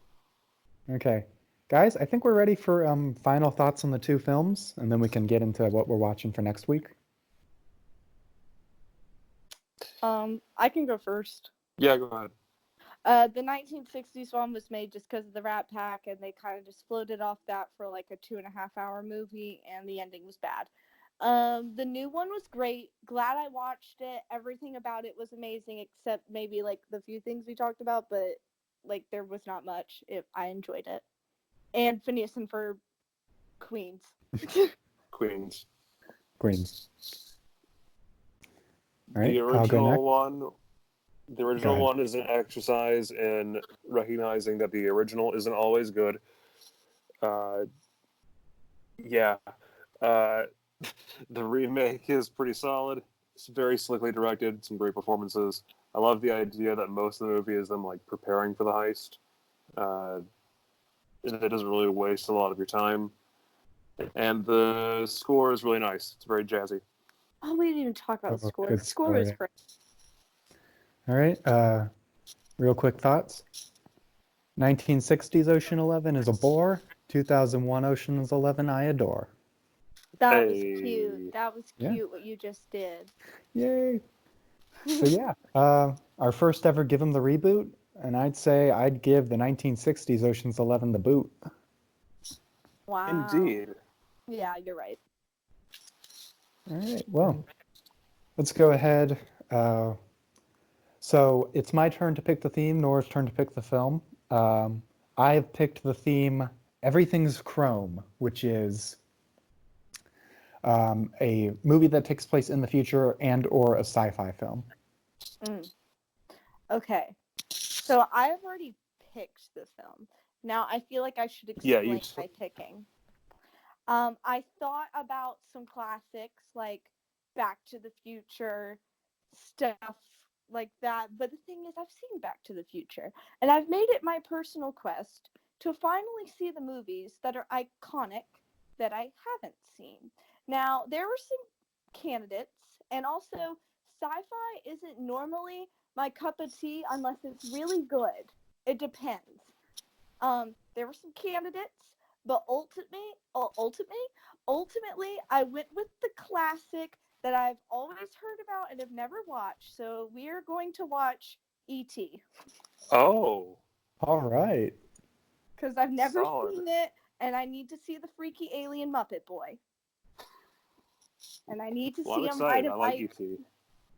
Okay. Guys, I think we're ready for final thoughts on the two films, and then we can get into what we're watching for next week. I can go first. Yeah, go ahead. The 1960s one was made just because of the Rat Pack, and they kind of just floated off that for like a 2.5-hour movie, and the ending was bad. The new one was great. Glad I watched it. Everything about it was amazing, except maybe like the few things we talked about, but like there was not much. I enjoyed it. And Phineas and Ferb, Queens. Queens. Greens. All right, The I'll go original next. one. The original ahead. one is an exercise in recognizing that the original isn't always good. Yeah. The remake is pretty solid. It's very slickly directed, some great performances. I love the idea that most of the movie is them like preparing for the heist. It doesn't really waste a lot of your time. And the score is really nice. It's very jazzy. Oh, we didn't even talk about the Oh, score. good The score was story. great. All right. Real quick thoughts. 1960s Ocean 11 is a bore. 2001 Ocean's 11 I adore. That was Hey. cute. That was Yeah. cute what you just did. Yay. So yeah, our first ever Give 'em the reboot, and I'd say I'd give the 1960s Ocean's 11 the boot. Wow. Indeed. Yeah, you're right. All right, well, let's go ahead. So it's my turn to pick the theme, Nora's turn to pick the film. I have picked the theme Everything's Chrome, which is a movie that takes place in the future and or a sci-fi film. Okay. So I've already picked the film. Now I feel like I should explain my picking. I thought about some classics like Back to the Future, stuff like that. But the thing is, I've seen Back to the Future, and I've made it my personal quest to finally see the movies that are iconic that I haven't seen. Now, there were some candidates, and also sci-fi isn't normally my cup of tea unless it's really good. It depends. There were some candidates, but ultimately, I went with the classic that I've always heard about and have never watched. So we are going to watch E.T. Oh. All right. Because I've never Solid. seen it, and I need to see the freaky alien Muppet Boy. And I need to Well, I'm see him ride excited. a I like bike. E.T.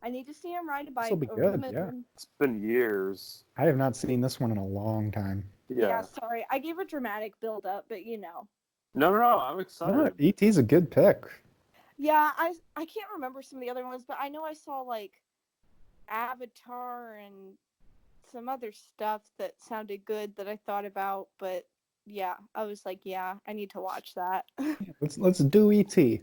I need to see him ride a bike This'll be over the good, moon. yeah. It's been years. I have not seen this one in a long time. Yeah, sorry. I gave a dramatic build-up, but you know. No, I'm excited. E.T.'s a good pick. Yeah, I can't remember some of the other ones, but I know I saw, like, Avatar and some other stuff that sounded good that I thought about, but yeah, I was like, yeah, I need to watch that. Let's do E.T.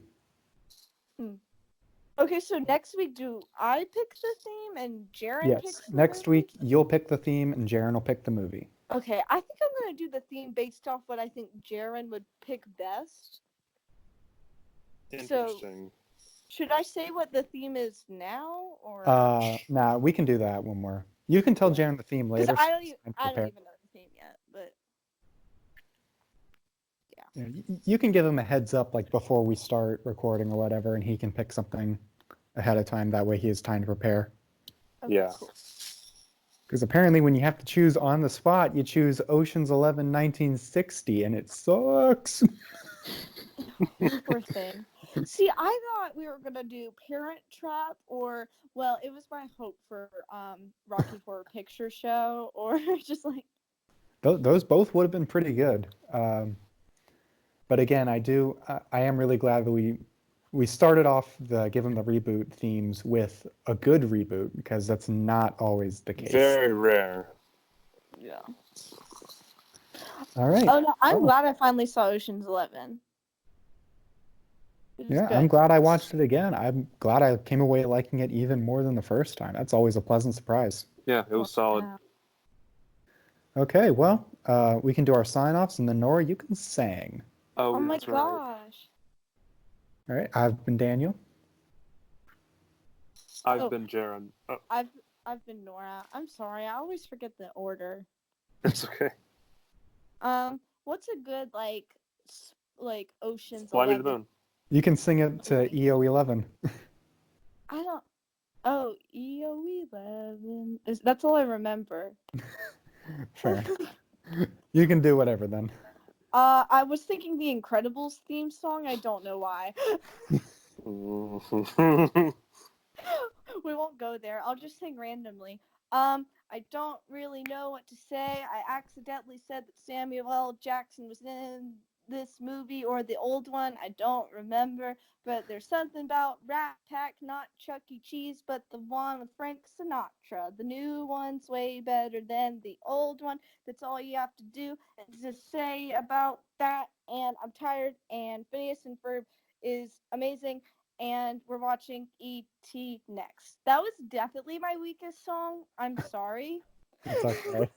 Okay, so next week, do I pick the theme and Jaren picks Yes. the Next movie? week you'll pick the theme and Jaren will pick the movie. Okay, I think I'm going to do the theme based off what I think Jaren would pick best. Interesting. Should I say what the theme is now, or? Nah, we can do that when we're. You can tell Jaren the theme later. Because I don't so even I'm know prepared. the theme yet, but Yeah, you can give him a heads up like before we start recording or whatever, and he can pick something ahead of time. That way he has time to prepare. okay, Yeah. cool. Because apparently when you have to choose on the spot, you choose Ocean's 11 1960, and it sucks. Poor thing. See, I thought we were gonna do Parent Trap, or well, it was my hope for Rocky Horror Picture Show, or just like. Those both would have been pretty good. But again, I am really glad that we started off give them the reboot themes with a good reboot, because that's not always the case. Very rare. Yeah. All right. Oh no, I'm glad I finally saw Ocean's 11. It was Yeah, good. I'm glad I watched it again. I'm glad I came away liking it even more than the first time. That's always a pleasant surprise. Yeah, it was solid. Wow. Okay, well, we can do our sign-offs, and then Nora, you can sing. Oh my that's right. gosh. All right, I've been Daniel. I've been Jaren. Oh, I've been Nora. I'm sorry, I always forget the order. it's okay. What's a good like Ocean's Fly me 11? to the moon. You can sing it to EO11. I don't. Oh, EO11. That's all I remember. Fair. You can do whatever then. I was thinking the Incredibles theme song. I don't know why. We won't go there. I'll just sing randomly. I don't really know what to say. I accidentally said that Samuel L. Jackson was in this movie or the old one. I don't remember. But there's something about Rat Pack, not Chuck E. Cheese, but the one with Frank Sinatra. The new one's way better than the old one. That's all you have to do is just say about that. And I'm tired. And Phineas and Ferb is amazing. And we're watching E.T. next. That was definitely my weakest song. I'm sorry. It's okay.